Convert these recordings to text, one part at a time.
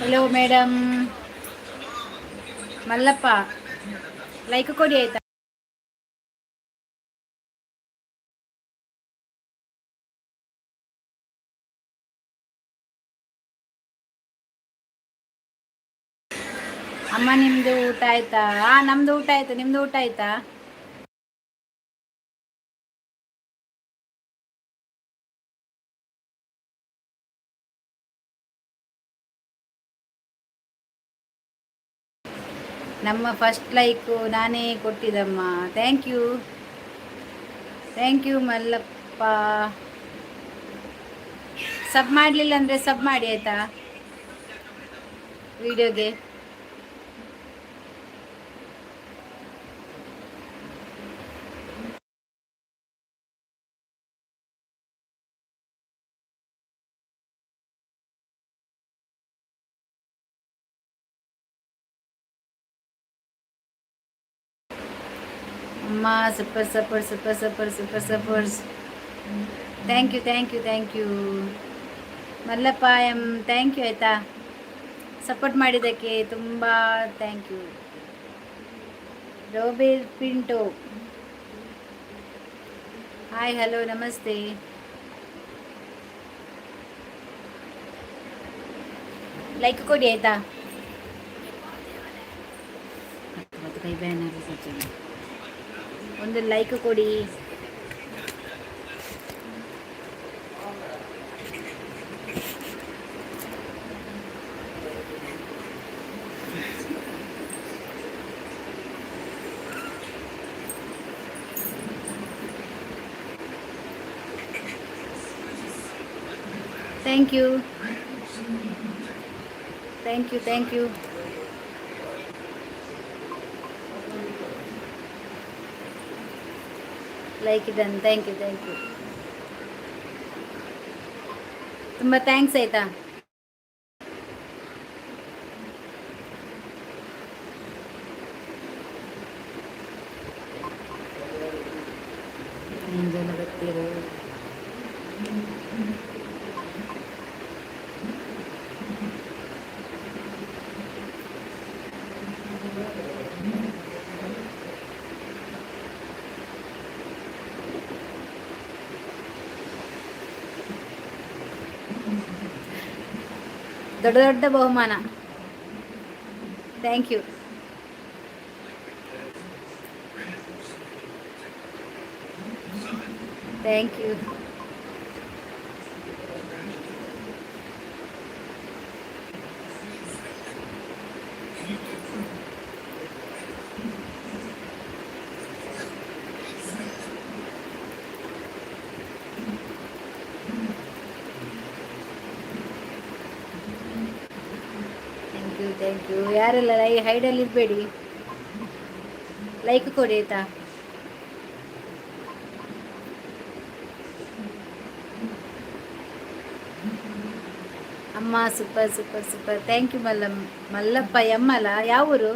Hello madam Mallappa like ಕೊಡಿ ಆಯ್ತಾ. ಅಮ್ಮ ನಿಮ್ದು ಊಟ ಆಯ್ತಾ? ನಮ್ದು ಊಟ ಆಯ್ತು. ನಿಮ್ದು ಊಟ ಆಯ್ತಾ? ನಮ್ಮ ಫಸ್ಟ್ ಲೈಕು ನಾನೇ ಕೊಟ್ಟಿದ್ದಮ್ಮ. Thank you. Thank you Mallappa. Sub ಮಾಡಲಿಲ್ಲ ಅಂದರೆ ಸಬ್ ಮಾಡಿ ಆಯಿತಾ ವಿಡಿಯೋಗೆ. ಅಮ್ಮ super super super super super supers. Thank you thank you thank you Mallappa thank you ಆಯಿತಾ. ಸಪೋರ್ಟ್ ಮಾಡಿದ್ದಕ್ಕೆ ತುಂಬ thank you. Robert Pinto hi hello ನಮಸ್ತೆ. ಲೈಕ್ ಕೊಡಿ ಆಯಿತಾ. ಕೈ ಒಂದು ಲೈಕ್ ಕೊಡಿ. Thank you thank you thank you. Like done. Thank you thank you. ತುಂಬ ಥ್ಯಾಂಕ್ಸ್ ಆಯಿತಾ. ಜನ ಬರ್ತೀರೋ ದೊಡ್ಡ ದೊಡ್ಡ ಬಹುಮಾನ. Thank you. Thank you. Thank you. ಯಾರೆಲ್ಲ ಹೈಡಲ್ಲಿ ಇರಬೇಡಿ, ಲೈಕ್ ಕೊಡಿ ಆಯಿತಾ. ಅಮ್ಮ super super super. Thank you Mallappa ಅಲ್ಲ ಯಾವ ಊರು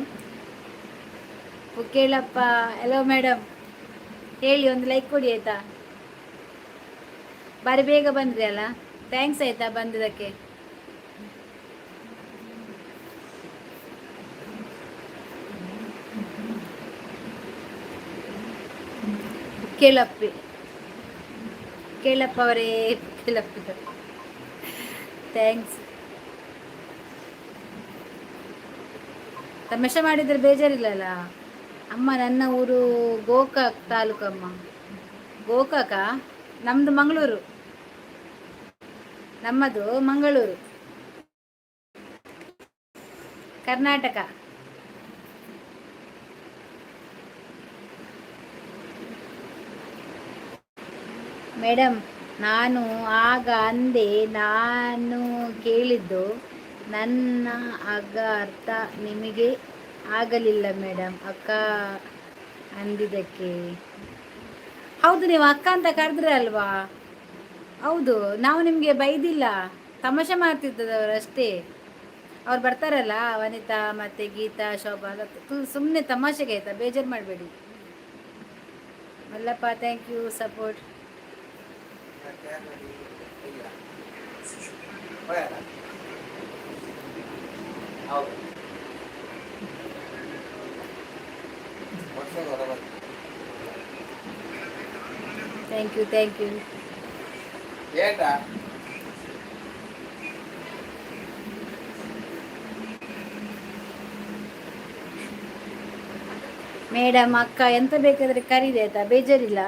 ಕೇಳಪ್ಪ. ಹಲೋ ಮೇಡಮ್ ಹೇಳಿ, ಒಂದು ಲೈಕ್ ಕೊಡಿ ಆಯಿತಾ. ಬಾರಿ ಬೇಗ ಬಂದ್ರಿ ಅಲ್ಲ, ಥ್ಯಾಂಕ್ಸ್ ಆಯಿತಾ ಬಂದಿದ್ದಕ್ಕೆ. ಕೇಳಪ್ಪ ಅವರೇ ಕೇಳಪ್ಪ ಥ್ಯಾಂಕ್ಸ್. ತಮಾಷೆ ಮಾಡಿದರೆ ಬೇಜಾರಿಲ್ಲಲ್ಲ ಅಮ್ಮ. ನನ್ನ ಊರು ಗೋಕಾಕ್ ತಾಲೂಕಮ್ಮ. ಗೋಕಾಕ ನಮ್ಮದು ಮಂಗಳೂರು. ನಮ್ಮದು ಮಂಗಳೂರು, ಕರ್ನಾಟಕ. ಮೇಡಮ್ ನಾನು ಆಗ ಅಂದೆ, ನಾನು ಕೇಳಿದ್ದು ನನ್ನ ಆಗ ಅರ್ಥ ನಿಮಗೆ ಆಗಲಿಲ್ಲ ಮೇಡಮ್ ಅಕ್ಕ ಅಂದಿದ್ದಕ್ಕೆ. ಹೌದು, ನೀವು ಅಕ್ಕ ಅಂತ ಕರೆದ್ರೆ ಅಲ್ವಾ. ಹೌದು, ನಾವು ನಿಮಗೆ ಬೈದಿಲ್ಲ, ತಮಾಷೆ ಮಾಡ್ತಿದ್ದದವರು ಅಷ್ಟೇ. ಅವ್ರು ಬರ್ತಾರಲ್ಲ ವನಿತಾ ಮತ್ತು ಗೀತಾ ಶೋಭಾ, ಸುಮ್ಮನೆ ತಮಾಷೆಗೆ ಆಯಿತಾ, ಬೇಜಾರು ಮಾಡಬೇಡಿ. Mallappa thank you support. ಹೌದು. Thank you thank you. ಏಟಾ ಮೇಡಮ್ ಅಕ್ಕ ಎಂತ ಬೇಕಾದ್ರೆ ಕರೀರಿ ಆಯ್ತಾ, ಬೇಜಾರಿಲ್ಲ.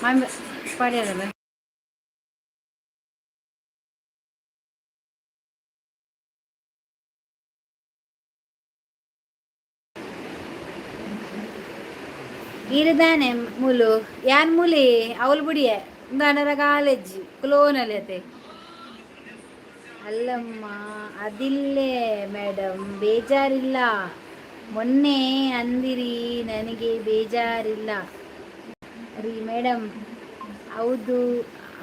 ಮಮ್ಮಿ ಪಡೆಯಲ್ಲ. ಇರದಾನೆ ಮುಲು ಯಾನ್ ಮುಲಿ ಅವಳು ಬಿಡಿಯೆ ದಾನರ ಕಾಲೇಜ್ ಕ್ಲೋನಲ್ಲಿ ಅತೆ ಅಲ್ಲಮ್ಮ. ಅದಿಲ್ಲೇ ಮೇಡಮ್, ಬೇಜಾರಿಲ್ಲ. ಮೊನ್ನೆ ಅಂದಿರಿ ನನಗೆ ಬೇಜಾರಿಲ್ಲ ರೀ ಮೇಡಮ್. ಹೌದು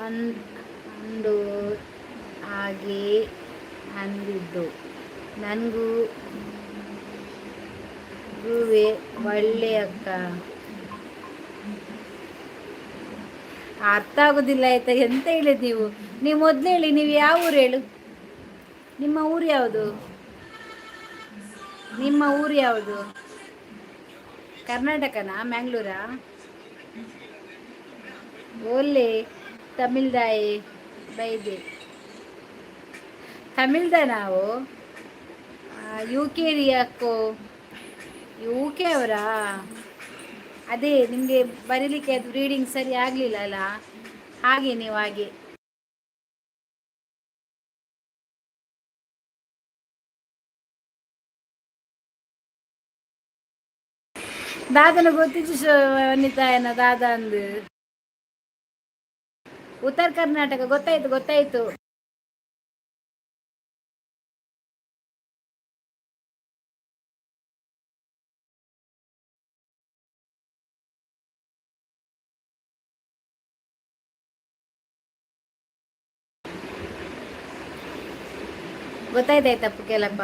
ಅಂದು ಹಾಗೆ ಅಂದಿದ್ದು ನನಗೂ ಒಳ್ಳೆ ಅಕ್ಕ. ಅರ್ಥ ಆಗೋದಿಲ್ಲ ಆಯ್ತಾ, ಎಂತ ಹೇಳಿದ್ ನೀವು. ನೀವು ಮೊದಲು ಹೇಳಿ, ನೀವು ಯಾವ ಊರು ಹೇಳು, ನಿಮ್ಮ ಊರು ಯಾವುದು, ನಿಮ್ಮ ಊರು ಯಾವುದು? ಕರ್ನಾಟಕನಾ, ಮ್ಯಾಂಗ್ಳೂರಾ? ಓಲೆ ತಮಿಳ್ದಾಯಿ ಬೈದೆ ತಮಿಳ್ದ ನಾವು. ಯು ಕೆ ರೀ ಅಕ್ಕೋ, ಯು ಕೆ ಅವರಾ? ಅದೇ ನಿಮಗೆ ಬರೀಲಿಕ್ಕೆ ಅದು ರೀಡಿಂಗ್ ಸರಿ ಆಗಲಿಲ್ಲ ಅಲ್ಲ, ಹಾಗೆ ನೀವು ಹಾಗೆ. ದಾದನ ಗೊತ್ತಿದ್ದು ವನಿತಾಯನ ದಾದ ಅಂದು ಉತ್ತರ ಕರ್ನಾಟಕ ಗೊತ್ತಾಯ್ತು ಗೊತ್ತಾಯ್ತು. ಗೊತ್ತಾಯ್ತಾಯ್ತಪ್ಪ ಕೆಲಪ್ಪ.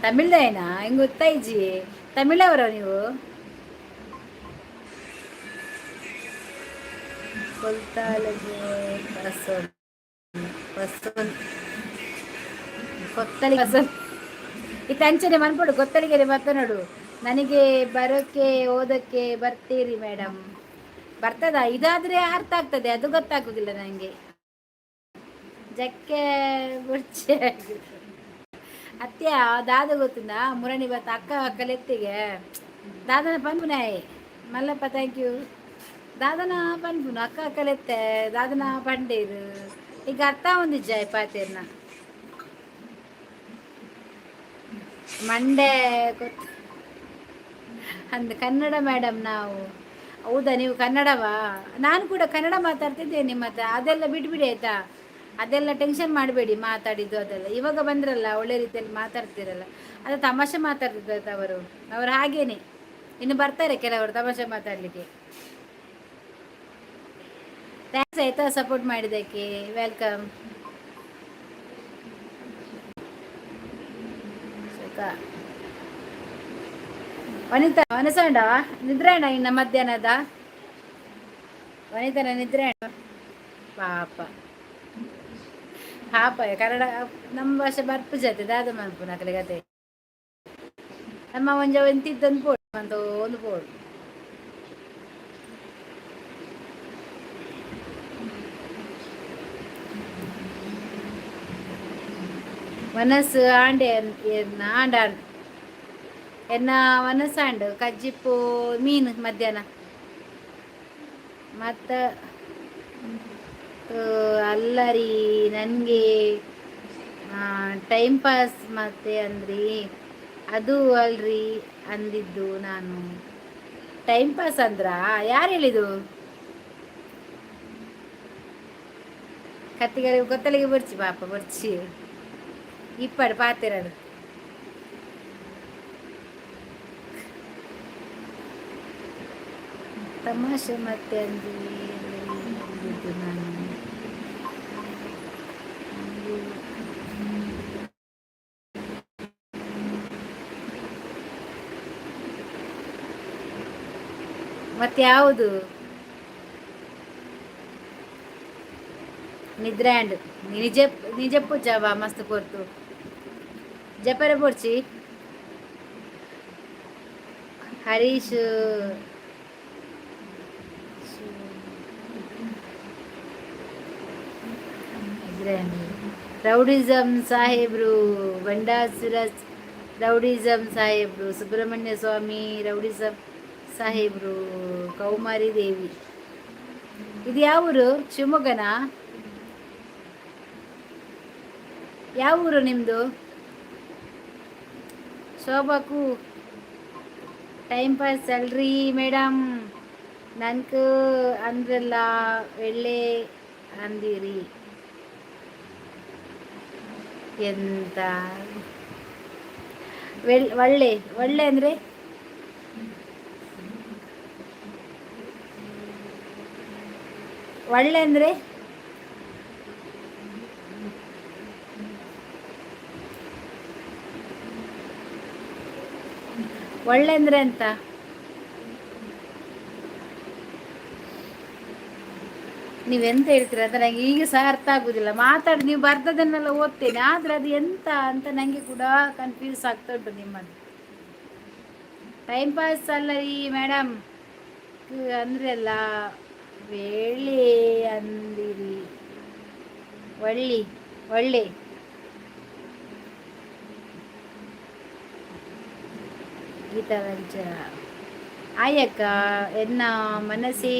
ತಮಿಳ್ದಾಯನಾ ಹಿಂಗೆ ಗೊತ್ತಾಯ್ಜಿ, ತಮಿಳವರ ನೀವು? ಕೊಲ್ತಾಲಗೆ ಪಸಂದ್ ಪಸಂದ್ ಕೊತ್ತಲಿಗೆ ಪಸಂದ್ ಈ ಟೆನ್ಷನ್ ಮನ್ಪಡು ಗೊತ್ತಲಿಗೆ ಮಾತನಾಡು. ನನಗೆ ಬರೋಕ್ಕೆ ಓದಕ್ಕೆ ಬರ್ತೀರಿ ಮೇಡಮ್? ಬರ್ತದ, ಇದಾದ್ರೆ ಅರ್ಥ ಆಗ್ತದೆ, ಅದು ಗೊತ್ತಾಗುದಿಲ್ಲ ನನಗೆ. ಜಕ್ಕೆ ಬುರ್ಚೆ ಅತ್ಯ ದಾದ ಗೊತ್ತುಂದ ಮುರಣಿ ಬತ್ತ ಅಕ್ಕ ಅಕ್ಕಲೆತ್ತಿಗೆ ದಾದನ ಪನ್ಪುನಾಯಿ ಮಲ್ಲಪ್ಪ ಥ್ಯಾಂಕ್ ಯು. ದಾದನ ಪನ್ಪುನು ಅಕ್ಕ ಅಕ್ಕಲೆತ್ತೆ ದಾದನ ಪಂಡೇರು ಈಗ ಅರ್ಥ ಹೊಂದಿಜ್ಜಾಯ್ ಪಾತೇರ್ನ ಮಂಡೆ ಗೊತ್ತು ಅಂದ ಕನ್ನಡ ಮೇಡಮ್ ನಾವು. ಹೌದಾ, ನೀವು ಕನ್ನಡವಾ? ನಾನು ಕೂಡ ಕನ್ನಡ ಮಾತಾಡ್ತಿದ್ದೇನೆ ನಿಮ್ಮ ಹತ್ರ. ಅದೆಲ್ಲ ಬಿಟ್ಬಿಡಿ ಆಯ್ತಾ, ಅದೆಲ್ಲ ಟೆನ್ಷನ್ ಮಾಡಬೇಡಿ. ಮಾತಾಡಿದ್ದು ಅದೆಲ್ಲ ಇವಾಗ ಬಂದ್ರಲ್ಲ, ಒಳ್ಳೆ ರೀತಿಯಲ್ಲಿ ಮಾತಾಡ್ತಿರಲ್ಲ, ಅದು ತಮಾಷೆ ಮಾತಾಡ್ತಿದ್ದ ಅವರು ಹಾಗೇನೆ. ಇನ್ನು ಬರ್ತಾರೆ ಕೆಲವರು ತಮಾಷೆ ಮಾತಾಡಲಿಕ್ಕೆ. ಥ್ಯಾಂಕ್ಸ್ ಆಯ್ತಾ ಸಪೋರ್ಟ್ ಮಾಡಿದ್ದಕ್ಕೆ, ವೆಲ್ಕಮ್. ಸುಖ ವನಿತಾ ವನಸಂಡ ನಿದ್ರಾಣ ಇನ್ನ ಮಧ್ಯಾಹ್ನದ ವನಿತನ ನಿದ್ರಾಣ ಪಾಪ ಪಾಪ ಕನ್ನಡ ನಮ್ಮ ಭಾಷೆ ಬರ್ಪು ಜತೆ ದಾದ ಮನ್ಪು ನಕಲಿ ಕತೆ ನಮ್ಮ ಒಂಜ ಒಂತಿದ್ದಂದು ಪೋಡು ಅಂತ ಒಂದು ಪೋಡು ಮನಸ್ಸು ಆಂಡೆ ಆಂಡ ಎನ್ನ ಮನಸ್ಸಾಂಡು ಕಜ್ಜಿಪ್ಪು ಮೀನು ಮಧ್ಯಾಹ್ನ ಮತ್ತು ಅಲ್ಲರಿ ನನಗೆ ಟೈಮ್ ಪಾಸ್ ಮತ್ತೆ ಅಂದ್ರಿ ಅದು ಅಲ್ರಿ ಅಂದಿದ್ದು ನಾನು. ಟೈಮ್ ಪಾಸ್ ಅಂದ್ರ ಯಾರು ಹೇಳಿದು? ಕತ್ತಿಗರಿ ಗೊತ್ತಲಿಗೆ ಬರ್ಚಿ ಪಾಪ ಬರ್ಚಿ ಇಪ್ಪಡು ಪಾತಿರಡು ತಮಾಷೆ ಮತ್ತೆ ಅಂದ್ರಿ ಅಂದಿದ್ದು ನಾನು. ಮತ್ತೆ ಯಾವುದು ನಿದ್ರಾಂಡ್ ನಿಜ ನಿಜಪ್ಪು ಜಾವ ಮಸ್ತ್ ಕೊರ್ತು ಜಪರ ಪೊಡ್ಚಿ ಹರೀಶ್ ನಿದ್ರಾಂಡ್ ರೌಡಿಸಂ ಸಾಹೇಬ್ರು ಬಂಡಾಸುರ ರೌಡಿಸಂ ಸಾಹೇಬ್ರು ಸುಬ್ರಹ್ಮಣ್ಯ ಸ್ವಾಮಿ ರೌಡಿಸಂ ಸಾಹೇಬ್ರು ಕೌಮಾರಿ ದೇವಿ ಇದು ಯಾವ ಊರು ಶಿವಮೊಗ್ಗನಾ ಯಾವ ಊರು ನಿಮ್ಮದು ಶೋಭಾಕು ಟೈಮ್ ಪಾಸ್ ಅಲ್ರಿ ಮೇಡಮ್ ನನ್ಕ ಅಂದ್ರಲ್ಲ ಒಳ್ಳೆ ಅಂದಿರಿ ಎಂತ ಒಳ್ಳೆ ಒಳ್ಳೆ ಅಂದರೆ ಒಳ್ಳೆ ಅಂದರೆ ಒಳ್ಳೆ ಅಂದರೆ ಅಂತ ನೀವೆಂತ ಹೇಳ್ತೀರ ಅಂತ ನನಗೆ ಈಗ ಸಹ ಅರ್ಥ ಆಗೋದಿಲ್ಲ ಮಾತಾಡಿ ನೀವು ಬರ್ದದನ್ನೆಲ್ಲ ಓದ್ತೇನೆ ಆದರೆ ಅದು ಎಂತ ಅಂತ ನನಗೆ ಕೂಡ ಕನ್ಫ್ಯೂಸ್ ಆಗ್ತಾ ಉಂಟು ನಿಮ್ಮದು ಟೈಮ್ ಪಾಸ್ ಅಲ್ಲ ರೀ ಮೇಡಮ್ ಅಂದರೆ ಅಲ್ಲ ವೇಳೆ ಅಂದಿರಿ ಒಳ್ಳೆ ಒಳ್ಳೆ ಗೀತಾವಂಚ ಆಯಕ್ಕ ಎನ್ನ ಮನಸ್ಸೇ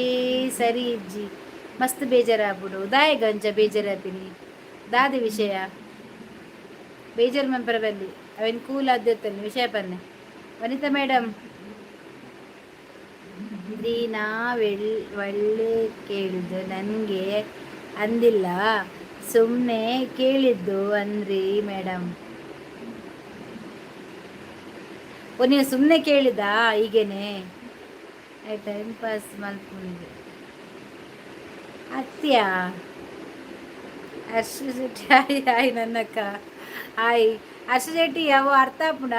ಸರಿ ಇಜ್ಜಿ ಮಸ್ತ್ ಬೇಜಾರಾಗ್ಬಿಡು ದಾಯಗಂಜ ಬೇಜಾರಾಪಿನಿ ದಾದ ವಿಷಯ ಬೇಜಾರು ಮೆಂಬರ್ ಬಲ್ಲಿ ಅವನ್ ಕೂಲ್ ಆದ್ಯತ್ತಲ್ಲಿ ವಿಷಯ ಪನ್ನೆ ವನಿತಾ ಮೇಡಮ್ ದೀನಾ ಒಳ್ಳೆ ಕೇಳಿದ್ದು ನನಗೆ ಅಂದಿಲ್ಲ ಸುಮ್ಮನೆ ಕೇಳಿದ್ದು ಅಂದ್ರಿ ಮೇಡಮ್ ಓ ನೀವು ಸುಮ್ಮನೆ ಕೇಳಿದ್ದಾ ಈಗೇನೆ ಟೈಮ್ ಪಾಸ್ ಮಲ್ಕೊಂಡಿದ್ದೆ ಅತ್ಯ ಹರ್ಷ ಶೆಟ್ಟಿ ಹಾಯ್ ಹಾಯ್ ನನ್ನಕ್ಕ ಹಾಯ್ ಹರ್ಷ ಶೆಟ್ಟಿ ಯಾವ ಅರ್ಥ ಆಪುಣ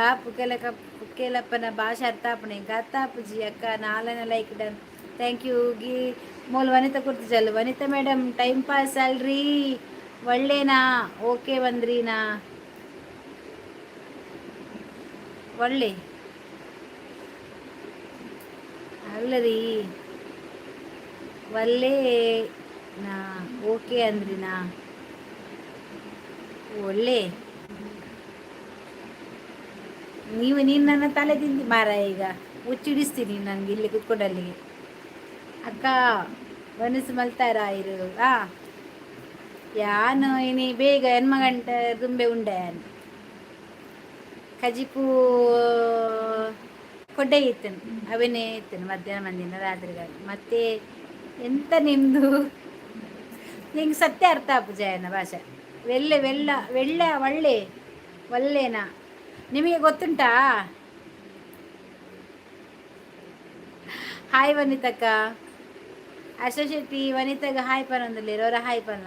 ಪುಕ್ಕೇಲಪ್ಪನ ಭಾಷೆ ಅರ್ಥ ಆಪುಣ ಈಗ ಅರ್ಥ ಆಪುಜಿ ಅಕ್ಕ ನಾಲ್ಕನೇ ಲೈಕ್ ಡನ್ ಥ್ಯಾಂಕ್ ಯು ಗಿ ಮೋಲ್ ವನಿತಾ ಕೊಡ್ತಿದ್ದಲ್ಲ ವನಿತಾ ಮೇಡಮ್ ಟೈಮ್ ಪಾಸ್ ಅಲ್ರಿ ಒಳ್ಳೆನಾ ಓಕೆ ಬಂದ್ರಿನಾ ಒಳ್ಳೆ ಅಲ್ಲ ರೀ ಒಳ್ಳೆ ನಾ ಓಕೆ ಅಂದ್ರಿನಾ ಒಳ್ಳೆ ನೀನು ನನ್ನ ತಲೆ ತಿಂದು ಮಾರ ಈಗ ಹುಚ್ಚಿಡಿಸ್ತೀನಿ ನನಗೆ ಇಲ್ಲಿ ಕುತ್ಕೊಂಡಲ್ಲಿಗೆ ಅಕ್ಕ ಮನಸ್ಸು ಮಲ್ತಾರ ಇರು ಯಾನು ಇನಿ ಬೇಗ ಹೆಣ್ಮಗಂಟ ತುಂಬೆ ಉಂಡೆ ಕಜಿಪು ಕೊಡ್ಡೆ ಇತ್ತೇನೆ ಅವನೇ ಇತ್ತೇನೆ ಮಧ್ಯಾಹ್ನ ಮಂದಿನ ರಾತ್ರಿಗಾಗಿ ಮತ್ತೆ ಎಂತ ನಿಮ್ಮದು ನಿಂಗೆ ಸತ್ಯ ಅರ್ಥ ಜಯನ ಭಾಷೆ ಒಳ್ಳೆ ಒಳ್ಳೆನಾ ನಿಮಗೆ ಗೊತ್ತುಂಟಾ ಹಾಯ್ ವನಿತಕ್ಕ ಹರ್ಷ ಶೆಟ್ಟಿ ವನಿತಾಗ ಹಾಯ್ ಪನ್ನೊಂದಲ್ಲಿ ಅವರ ಹಾಯ್ ಪನ್ನ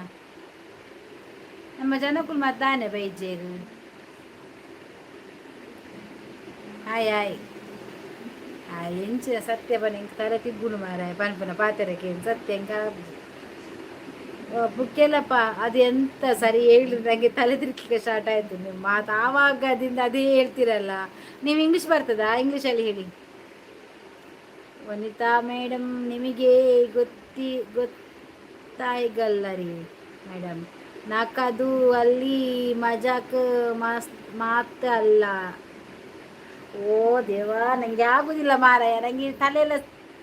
ನಮ್ಮ ಜನಕ್ಕೂ ಮದ್ದಾನೆ ಬೈಜೇರು ಹಾಯ್ ಹಾಯ್ ಎಂಚಿನ ಸತ್ಯ ಬನ್ನಿ ತರ ತಿಗ್ಗುನು ಮಾರ ಪನ್ಪನ ಪಾತೆರಕ್ಕೆ ಸತ್ಯ ಬುಕ್ಕೆಲ್ಲಪ್ಪ ಅದು ಎಂತ ಸರಿ ಹೇಳಿದ್ರೆ ನನಗೆ ತಲೆ ತಿರ್ಲಿಕ್ಕೆ ಸ್ಟಾರ್ಟ್ ಆಯಿತು ನಿಮ್ಮ ಮಾತು ಆವಾಗದಿಂದ ಅದೇ ಹೇಳ್ತೀರಲ್ಲ ನೀವು ಇಂಗ್ಲೀಷ್ ಬರ್ತದಾ ಇಂಗ್ಲೀಷಲ್ಲಿ ಹೇಳಿ ವನಿತಾ ಮೇಡಮ್ ನಿಮಗೆ ಗೊತ್ತಾಯಿಗಲ್ಲ ರೀ ಮೇಡಮ್ ನಾಕದು ಅಲ್ಲಿ ಮಜಾಕ್ ಮಾತು ಅಲ್ಲ ಓ ದೇವಾ ನನಗೆ ಆಗುದಿಲ್ಲ ಮಾರಾಯ ನನಗೆ ತಲೆಯೆಲ್ಲ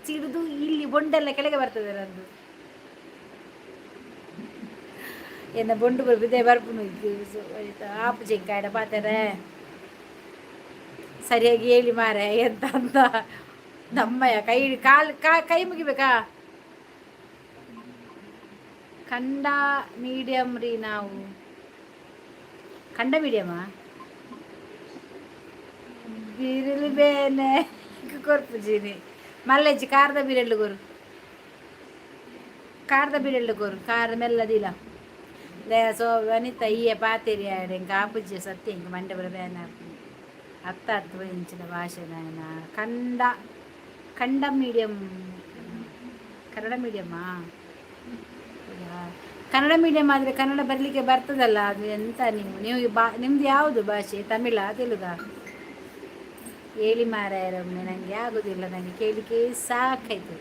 ಸಿಡಿದು ಇಲ್ಲಿ ಬೊಂಡೆಲ್ಲ ಕೆಳಗೆ ಬರ್ತದೆ ನಂದು என்ன பொண்டு விதை பரப்புன்னு ಆಪು ಜಿಂಕಾಡ ಪಾತಾರೆ ಸರಿಯಾಗಿ ಹೇಳಿ ಮಾರ ಎಂತ ಅಂತ ನಮ್ಮಯ್ಯ ಕೈ ಮುಗಿಬೇಕಾ ಕಂಡ ಮೀಡಿಯಮ್ ರೀ ನಾವು ಕಂಡ ಮೀಡಿಯಮಾ ಬಿರಿಲಿ ಬೇನೆ ಕೊರ್ಪುಜೀನಿ ಮಲ್ಲೆಜ್ಜಿ ಕಾರದ ಬಿರೆಳ್ಳು ಕೊರು ಕಾರದ ಮೆಲ್ಲದಿಲ್ಲ ಸೊ ವನಿತಾ ಈಯ ಪಾತೇರಿ ಆಡೆಂಗೆ ಆಪುಜ್ಜಿ ಸತ್ಯ ಹಿಂಗೆ ಮಂಡೆ ಬರ ಬೇನ ಅರ್ಥ ಇಂಚಿನ ಭಾಷೆ ನಾಯನ ಕಂಡ ಕನ್ನಡ ಮೀಡಿಯಮ್, ಕನ್ನಡ ಮೀಡಿಯಮ್ಮಾ? ಕನ್ನಡ ಮೀಡಿಯಮ್ ಆದರೆ ಕನ್ನಡ ಬರಲಿಕ್ಕೆ ಬರ್ತದಲ್ಲ, ಅದು ಎಂತ ನೀವು ನಿಮ್ದು ಯಾವುದು ಭಾಷೆ, ತಮಿಳ ತೆಲುಗ? ಹೇಳಿ ಮಾರಾಯರೊಮ್ಮೆ, ನನಗೆ ಆಗೋದಿಲ್ಲ, ನನಗೆ ಕೇಳಲಿಕ್ಕೆ ಸಾಕಾಯ್ತು.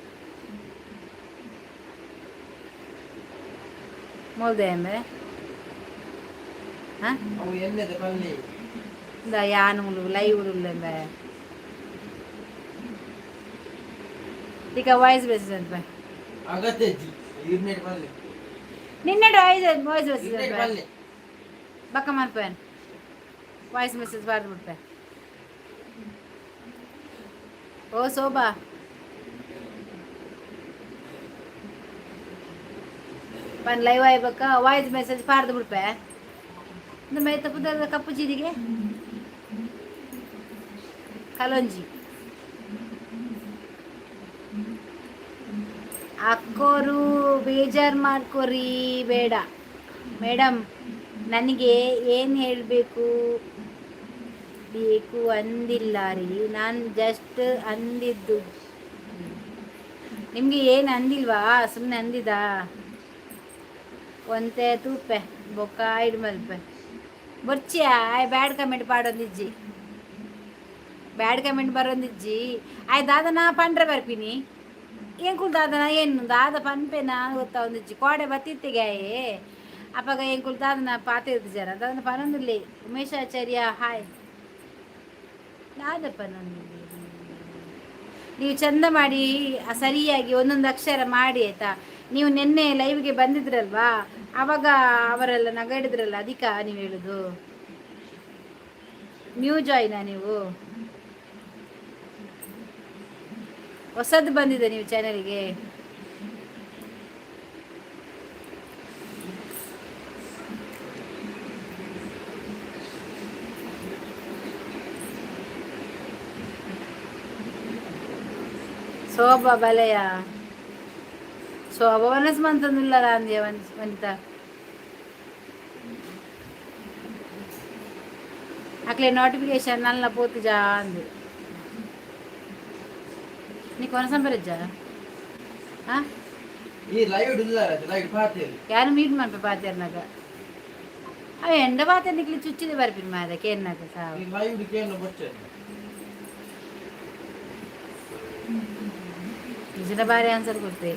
ಮೋಲ್ದೆಂಬೆ ಹಾಂ ಯಾನು ಲೈವ್ ಉಳ್ಳೆಂಬೆ ಈಗ ವಾಯ್ಸ್ ಮೆಸೇಜ್ ಅಂತ ನಿನ್ನೆಡು ವಾಯ್ಸ್ ಮೆಸೇಜ್ ಬಕ್ಕ ಮನ್ಪೇನ್ ವಾಯ್ಸ್ ಮೆಸೇಜ್ ಬರ್ಬಿಡ್ಪೆ. ಓ Shobha, ಪನ್ live ಆಯ್ಬೇಕ voice message ಪಾರ್ದು ಬಿಡ್ಪೆ. Mehta ಪುದ ಕಪ್ಪು ಚೀದಿಗೆ ಕಲೊಂಜಿ ಅಕ್ಕೋರು ಬೇಜಾರು ಮಾಡ್ಕೋರಿ ಬೇಡ ಮೇಡಮ್, ನನಗೆ ಏನು ಹೇಳಬೇಕು ಬೇಕು ಅಂದಿಲ್ಲ ರೀ, ನಾನು ಜಸ್ಟ್ ಅಂದಿದ್ದು. ನಿಮಗೆ ಏನು ಅಂದಿಲ್ವಾ, ಸುಮ್ಮನೆ ಅಂದಿದ ಒಂತೆ ತೂಪೆ ಬೊಕ್ಕ ಇಡ್ ಮಲ್ಪೆ ಬರ್ಚಿಯ ಬ್ಯಾಡ್ ಕಮೆಂಟ್ ಪಾಡೊಂದಿಜ್ಜಿ, ಬ್ಯಾಡ್ ಕಮೆಂಟ್ ಬರೋಂದಿಜ್ಜಿ. ಆಯ್ ದಾದನ ಪಂಡ್ರೆ ಬರ್ಪಿನಿ ಏನ್ ಕುಲ್ ದಾದನ ಏನು ದಾದ ಪನ್ಪೆನ ಗೊತ್ತಾ ಒಂದಿಜ್ಜಿ ಕೋಡೆ ಬತ್ತಿತ್ತಿಗೆ ಅಪ್ಪಾಗ ಏನ್ ಕುಲ್ ದಾದನ ಪಾತಿರ್ದು ಜರ ದಾದನ ಪನೊಂದಿಲ್ಲ. ಉಮೇಶಾಚಾರ್ಯ ಹಾಯ್, ದಾದ ಪನೊಂದಿಲ್ಲ. ನೀವು ಚಂದ ಮಾಡಿ ಸರಿಯಾಗಿ ಒಂದೊಂದು ಅಕ್ಷರ ಮಾಡಿ ಆಯ್ತಾ. ನೀವು ನಿನ್ನೆ ಲೈವ್ಗೆ ಬಂದಿದ್ರಲ್ವಾ, ಆವಾಗ ಅವರೆಲ್ಲ ನಗಾಡಿದ್ರಲ್ಲ, ಅದಕ್ಕೆ ನೀವು ಹೇಳುದು. ನ್ಯೂ ಜಾಯ್ನಾ ನೀವು? ಹೊಸದು ಬಂದಿದೆ ನೀವು ಚಾನಲ್ಗೆ? శోభ బలయ శోభ వనస్ మంతుందిల్లా అంది వనిత అట్లే నోటిఫికేషన్ నల్ల పోతు జా అంది. నీకు వనసం బరజ్జా ಯಾರು ಮೀಟ್ ಮಾಡ್ಪೆ ಪಾತಿರ್ನಾಗ ಅವ ಎಂಡ ಪಾತಿರ್ ನಿಕ್ಲಿ ಚುಚ್ಚಿದೆ ಬರ್ಪಿನ ಮಾದ ಕೇರ್ನಾಗ ಸಾವು ನಿಜನ ಬಾರಿ ಆನ್ಸರ್ ಕೊಡ್ತೆ.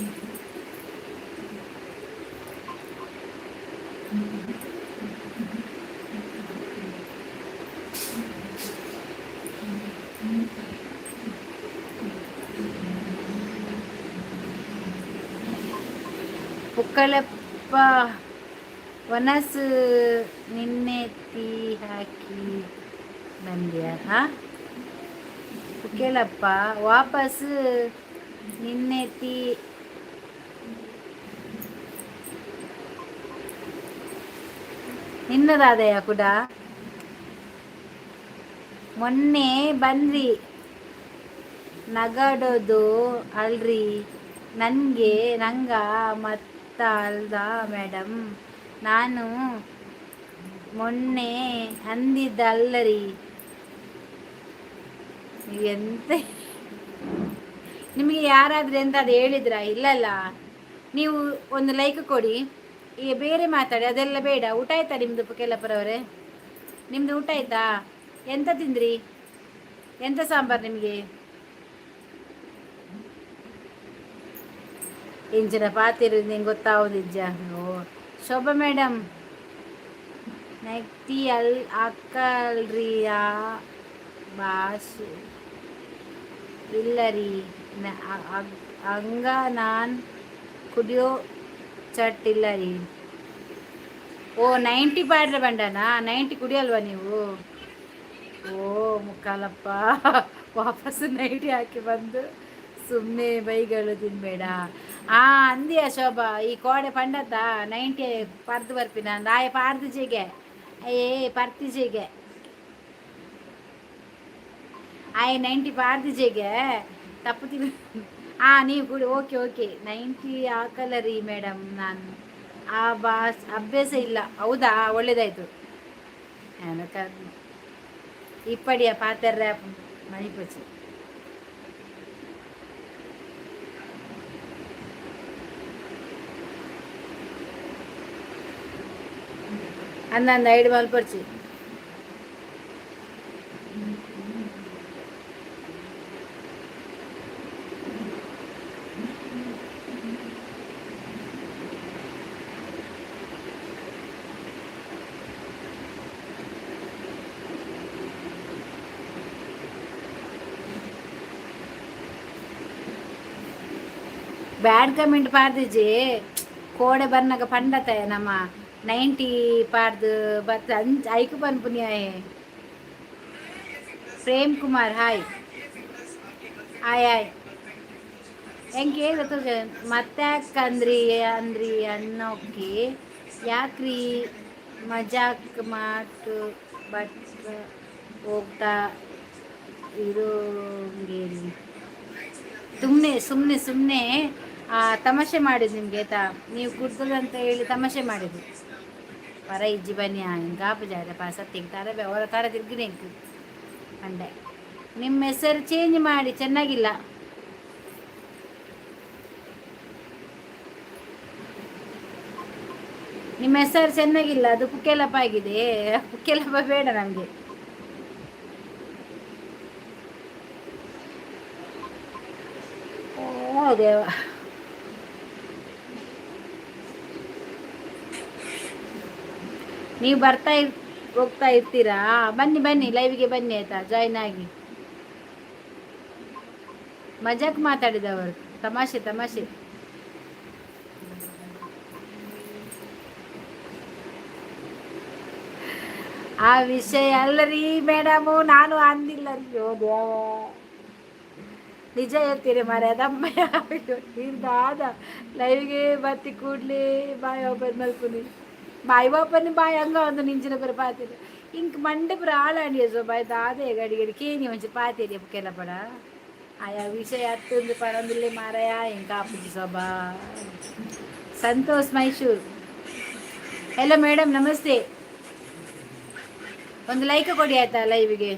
ಪುಕ್ಕಳಪ್ಪ ವನಸ್ ನಿನ್ನೆ ತೀ ಹಾಕಿ ಬಂದ್ಯಾ? ಪುಕ್ಕಳಪ್ಪ ವಾಪಸ್ ನಿನ್ನೆ ತೀ ನಿನ್ನದಾದಯ ಕೂಡ ಮೊನ್ನೆ ಬನ್ರಿ ನಗಾಡೋದು ಅಲ್ರಿ ನಂಗ ಮತ್ತ ಅಲ್ದ ಮೇಡಮ್, ನಾನು ಮೊನ್ನೆ ಅಂದಿದ್ದಲ್ಲರಿ. ಎಂತ ನಿಮಗೆ ಯಾರಾದ್ರೂ ಎಂತಾದ್ರು ಹೇಳಿದ್ರ? ಇಲ್ಲಲ್ಲ. ನೀವು ಒಂದು ಲೈಕ್ ಕೊಡಿ, ಈಗ ಬೇರೆ ಮಾತಾಡಿ, ಅದೆಲ್ಲ ಬೇಡ. ಊಟ ಆಯ್ತಾ ನಿಮ್ಮದು ಪುಕ್ಕೇಲಪ್ಪರವರೇ? ನಿಮ್ಮದು ಊಟ ಆಯ್ತಾ? ಎಂತ ತಿಂದ್ರಿ? ಎಂತ ಸಾಂಬಾರು ನಿಮಗೆ? ಇಂಚಿನ ಪಾತಿರೋದು ನಿಂಗೆ ಗೊತ್ತಾಗೋದಿಜ್ಜ. ಓ ಶೋಭಾ ಮೇಡಮ್ ನೈಟಿ ಅಕ್ಕಲ್ರಿ ಆ ಭಾಷೆ ಇಲ್ಲ ರೀ, ಹಂಗ ನಾನು ಕುಡಿಯೋ ಚಟ್ ಇಲ್ಲ ರೀ. ಓ 90 ಪಾಡ್ರೆ ಬಂಡನಾ? 90 ಕುಡಿಯಲ್ವಾ ನೀವು? ಓ ಮುಕ್ಕಾಲಪ್ಪ ವಾಪಸ್ಸು 90 ಹಾಕಿ ಬಂದು ಸುಮ್ಮನೆ ಬೈಗಳು ತಿನ್ಬೇಡ. ಅಂದಿಯ ಶೋಭಾ, ಈ ಕೋಡೆ ಪಂಡತ್ತ 90 ಪರ್ದು ಬರ್ಪಿನ ಆಯ ಪಾರ್ದು ಜೇಗೆ ಪರ್ತಿ ಜೇಗೆ ಆಯ್ 90 ಪಾರ್ದು ಜೇಗೆ ತಪ್ಪು ನೀವು ಕೂಡ ಓಕೆ 90 ಹಾಕಲ್ಲ ರೀ ಮೇಡಮ್, ನಾನು ಆ ಅಭ್ಯಾಸ ಇಲ್ಲ. ಹೌದಾ, ಒಳ್ಳೇದಾಯ್ತು. ಇಪ್ಪಡಿಯ ಪಾತ್ರ ಮಣಿಪಚ್ಚಿ ಅಂದಂದು ಐಡು ಮಲ್ಪರ್ಚಿ ಬ್ಯಾಡ್ ಕಮೆಂಟ್ ಪಾರ್ದಿಜಿ ಕೋಡೆ ಬರ್ನಾಗ ಪಂಡತಾಯ ನಮ್ಮ 90 ಪಾರ್ದು ಬತ್ತ ಐಕು ಪನ್ಪುನಿಯಾಯೆ ಪ್ರೇಮ್ ಕುಮಾರ್ ಹಾಯ್ ಆಯ್ ಆಯ್ ಹೆಂಗೆ ಗೊತ್ತ ಮತ್ತಾಕಂದ್ರಿ ಅಂದ್ರಿ ಅನ್ನೋಕೆ ಯಾಕ್ರಿ ಮಜಾಕ್ ಮಾತು ಬಟ್ ಹೋಗ್ತಾ ಇರೋಂಗೇರಿ ಸುಮ್ಮನೆ ಸುಮ್ಮನೆ ಸುಮ್ಮನೆ ತಮಾಷೆ ಮಾಡಿದ್ದು ನಿಮಗೆ ಆಯ್ತಾ ನೀವು ಕುಡ್ತದಂತ ಹೇಳಿ ತಮಾಷೆ ಮಾಡಿದ್ದು ಪರ ಇಜ್ಜಿ ಬನ್ನಿ ಗಾಪು ಜಾರ ಸತ್ತಿಗೆ ತರ ಅವರ ತರ ತಿರ್ಗಿನೇ ಅಂಡೆ ನಿಮ್ಮ ಹೆಸರು ಚೇಂಜ್ ಮಾಡಿ ಚೆನ್ನಾಗಿಲ್ಲ ನಿಮ್ಮ ಹೆಸರು ಚೆನ್ನಾಗಿಲ್ಲ ಅದು ಕುಕ್ಕೆಲಪ್ಪ ಆಗಿದೆ ಕುಕ್ಕೆಲಪ್ಪ ಬೇಡ ನಮಗೆ ಓ ದೇವ ನೀವು ಹೋಗ್ತಾ ಇರ್ತೀರಾ ಬನ್ನಿ ಬನ್ನಿ ಲೈವ್ಗೆ ಬನ್ನಿ ಆಯ್ತಾ ಜಾಯ್ನ್ ಆಗಿ ಮಜಾಕ್ ಮಾತಾಡಿದವರು ತಮಾಷೆ ತಮಾಷೆ ಆ ವಿಷಯ ಅಲ್ಲರಿ ಮೇಡಮು ನಾನು ಅಂದಿಲ್ಲ ರೀ ಓ ದೇವ ನಿಜ ಹೇಳ್ತೀರಿ ಮಾರೆ ಅದಮ್ಮಯ್ಯ ಇರ್ದಾದ ಲೈವ್ಗೆ ಬತ್ತಿ ಕೂಡ್ಲಿ ಬಾಯ್ ಓಪನ್ ಮಲ್ಪುನಿ ಬಾಯಿ ಓಪನ್ ಬಾಯ್ ಹಂಗ ಒಂದು ನಿಂಚಿನ ಬರ ಪಾತಿರಿ ಇಂಕ್ ಮಂಡೆ ಪುರ ಆಳಾಂಡಿಯ ಸೊ ಬಾಯ್ ದಾದೆ ಗಡಿ ಗಡಿ ಕೇನಿ ಒಂಚು ಪಾತಿರಿ ಕೆಲ ಪಡ ಆಯಾ ವಿಷಯ ಹತ್ತೊಂದು ಪಡೊಂದಿಲ್ಲ ಮಾರಯ ಇಂಕ ಆಪುಜಿ ಸೊಬಾ ಸಂತೋಷ್ ಮೈಸೂರು ಹೆಲೋ ಮೇಡಮ್ ನಮಸ್ತೆ ಒಂದು ಲೈಕ್ ಕೊಡಿ ಆಯ್ತಾ ಲೈವ್ಗೆ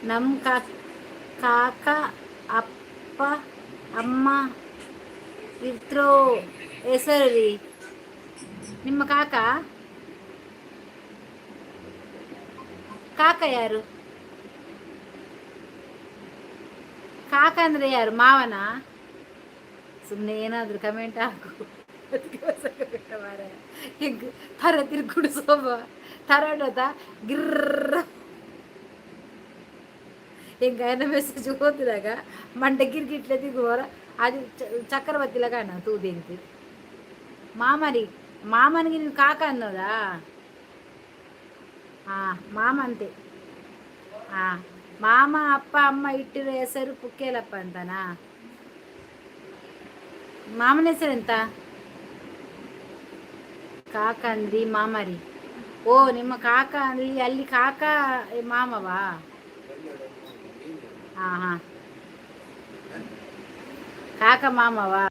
ನಮ್ಮ ಕಾಕ ಅಪ್ಪ ಅಮ್ಮ ಇರ್ತರೋ ಹೆಸರು ರೀ ನಿಮ್ಮ ಕಾಕ ಯಾರು ಕಾಕ ಅಂದ್ರೆ ಯಾರು ಮಾವನ ಸುಮ್ಮನೆ ಏನಾದರೂ ಕಮೆಂಟ್ ಹಾಕು ಹಿಂಗೆ ಥರ ತಿರ್ಗುಡು ಸೋಬ ಥರಡೋದ ಗಿರ್ರ ಹಿಂಗೆ ಏನೋ ಮೆಸೇಜ್ ಓದಿದಾಗ ಮಂಡೆ ಗಿರ್ಗಿಟ್ಲೆ ತಿಗುವರ ಅದು ಚಕ್ರವರ್ತಿಲ ಕಾಣ ತೂದಿ ಅಂತಿ ಮಾಮನಿಗೆ ನೀನು ಕಾಕ ಅನ್ನೋದಾ ಹಾಂ ಮಾಮ ಅಂತೆ ಹಾಂ ಮಾಮ ಅಪ್ಪ ಅಮ್ಮ ಇಟ್ಟಿರೋ ಹೆಸರು ಪುಕ್ಕೇಲಪ್ಪ ಅಂತನಾ ಮಾಮನ ಹೆಸರು ಎಂತ ಕಾಕ ಅಂದ್ರಿ ಮಾಮರಿ ಓ ನಿಮ್ಮ ಕಾಕ ಅಲ್ಲಿ ಕಾಕ ಮಾಮವಾ ಹಾಂ ಹಾಂ ಕಾಕ ಮಾಮವಾ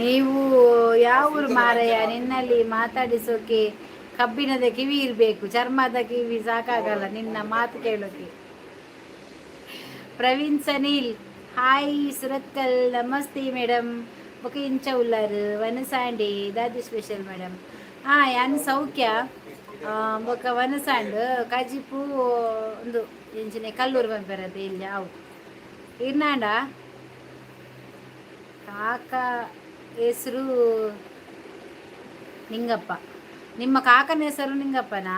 ನೀವು ಯಾವ ಊರು ಮಾರಯ್ಯ ನಿನ್ನಲ್ಲಿ ಮಾತಾಡಿಸೋಕೆ ಕಬ್ಬಿಣದ ಕಿವಿ ಇರಬೇಕು ಚರ್ಮದ ಕಿವಿ ಸಾಕಾಗಲ್ಲ ನಿನ್ನ ಮಾತು ಕೇಳೋಕೆ ಪ್ರವೀಣ್ ಸನೀಲ್ ಹಾಯ್ ಸುರತ್ಕಲ್ ನಮಸ್ತೆ ಮೇಡಮ್ ఒక ఇంచ ఉల్లారు వనసాండి దాది స్పెషల్ మేడం యాన్ సౌఖ్య ఒక వనసాండ్ ಕಜಿಪು ಒಂದು ಎಂಚಿನ ಕಲ್ಲೂರು ಬಂಪರತ್ತೆ ಇಲ್ಲಿ ಅವು ಇರ್ನಾಂಡ ಕಾಕ ಹೆಸರು ನಿಂಗಪ್ಪ ನಿಮ್ಮ ಕಾಕನ ಹೆಸರು ನಿಂಗಪ್ಪನಾ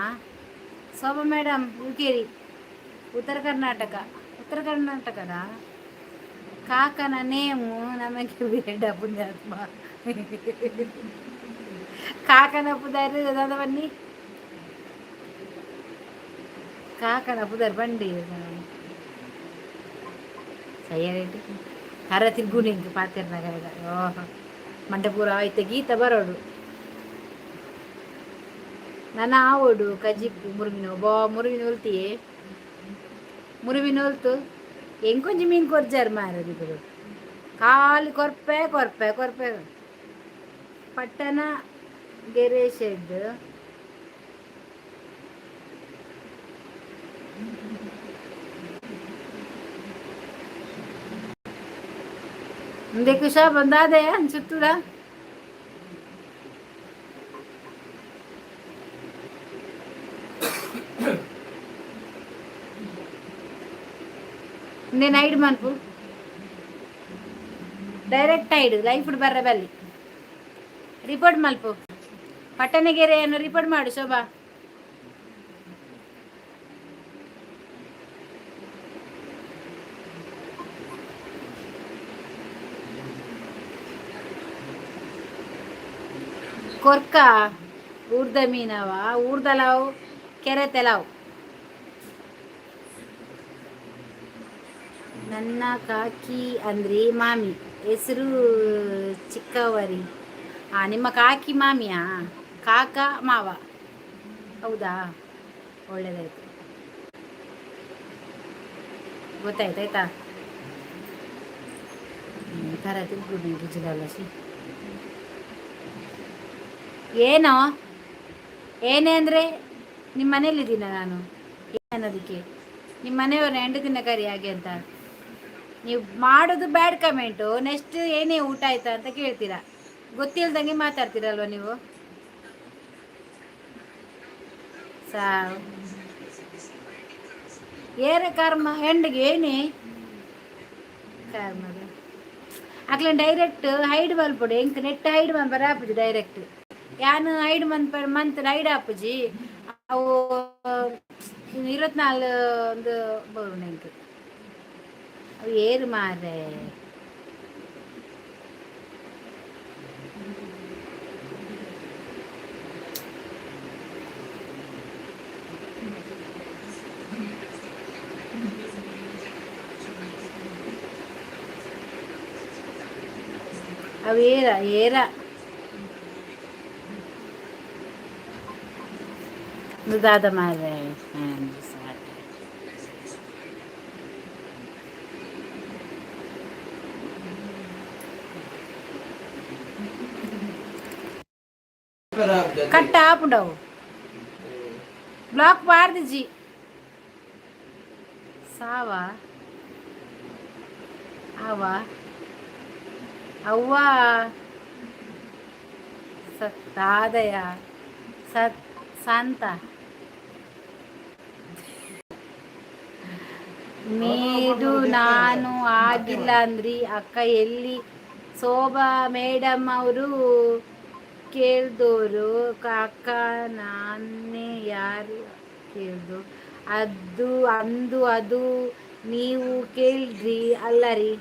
ಶೋಭಾ ಮೇಡಮ್ ಉಳ್ಕೇರಿ ಉತ್ತರ ಕರ್ನಾಟಕದ ಕಾಕನ ನೇಮು ನಮಗೆ ಬೇಡ ಪುಣ್ಯಾತ್ಮ ಕಾಕನ ಪುದಾರಿ ಅದ ಬನ್ನಿ ಕಾಕನ ಪುದಾರ್ ಬಂಡಿ ಸಯ್ಯ ಕರ ತಿರ್ಗುನಿ ಪಾತಿರ್ನಾಗ ಓಹ್ ಮಂಟಪೂರ ಆಯ್ತು ಗೀತ ಬರೋಡು ನನ್ನ ಆವೋಡು ಕಜಿಪ್ಪು ಮುರುಮಿನ ಬಾ ಮುರುಮಿನ ಹೊಲ್ತಿಯೇ ಮುರುಮಿನ ಹೊಲ್ತು ಎಂಕೊಂಚಿ ಮೀನು ಕೊರ್ಜಾರು ಮಾರದಿದ್ರು ಖಾಲಿ ಕೊರ್ಪೆ ಕೊರ್ಪೆ ಕೊರ್ಪೆ ಪಟ್ಟಣ ಗೆರೆ ಶೆಡ್ देखो शाह बंदा दे चित्तूरा నేను ఐడ్ మనుపు ಡೈರೆಕ್ಟ್ ಐಡ್ ಲೈಫ್ ಬರ್ರ ಬಲ್ಲಿ ರಿಪೋರ್ಟ್ ಮಲ್ಪು ಪಟ್ಟಣಗೆರೆಯನ್ನು ರಿಪೋರ್ಟ್ ಮಾಡು ಶೋಭಾ ಕೊರ್ಕ ಊರ್ದ ಮೀನವ ಊರ್ದಲಾವು ಕೆರೆ ತೆಲಾವು ನನ್ನ ಕಾಕಿ ಅಂದ್ರಿ ಮಾಮಿ ಹೆಸರು ಚಿಕ್ಕವರಿ ನಿಮ್ಮ ಕಾಕಿ ಮಾಮಿಯಾ ಕಾಕ ಮಾವ ಹೌದಾ ಒಳ್ಳೇದಾಯ್ತು ಗೊತ್ತಾಯ್ತಾಯ್ತಾ ಥರ ತಿಳ್ಕೊಂಡು ರುಚಿಲಲ್ಲ ಸಿ ಏನೋ ಏನೇ ಅಂದರೆ ನಿಮ್ಮ ಮನೇಲಿದ್ದೀನ ನಾನು ಏನೋದಕ್ಕೆ ನಿಮ್ಮ ಮನೆಯವ್ರನ್ನ 2 ದಿನ ಕರಿ ಹಾಗೆ ಅಂತ ನೀವು ಮಾಡೋದು ಬ್ಯಾಡ್ ಕಮೆಂಟು ನೆಕ್ಸ್ಟ್ ಏನೇ ಊಟ ಆಯ್ತಾ ಅಂತ ಕೇಳ್ತೀರಾ ಗೊತ್ತಿಲ್ದಂಗೆ ಮಾತಾಡ್ತೀರಲ್ವ ನೀವು ಸಾ ಏರ ಕರ್ಮ ಎಂಡಿಗೆ ಏನೇ ಕರ್ಮದ ಅಕ್ಲ ಡೈರೆಕ್ಟ್ ಹೈಡ್ ಮಲ್ಪಡು ಎಂಕ್ ನೆಟ್ ಹೈಡ್ ಮಲ್ಪರ ಆಪುಜಿ ಡೈರೆಕ್ಟ್ ಯಾನು ಐದು ಮಂತ್ ಐಡ್ ಆಪುಜಿ ಅವು 24 ಒಂದು ಬರು ನೆಂಕ್ ಅವು ಏರು ಮಾರೆ ಅವು ಏರ ದಾದ ಮಾರೆ ಕಟ್ಟ ಆಪುಂಡವು ಬ್ಲಾಕ್ ಪಾಡ್ದಿಜಿ ಸಾವ ಅವ ಅವ್ವ ಸತ್ತಾದಯ ಶಾಂತ ಮೇದು ನಾನು ಆಗಿಲ್ಲ ಅಂದ್ರಿ ಅಕ್ಕ ಎಲ್ಲಿ ಶೋಭಾ ಮೇಡಮ್ ಅವರು ಕೇಳ್ದೋರು ಅಕ್ಕ ನಾನೇ ಯಾರು ಕೇಳ್ದು ಅದು ನೀವು ಕೇಳ್ರಿ ಅಲ್ಲ ರೀ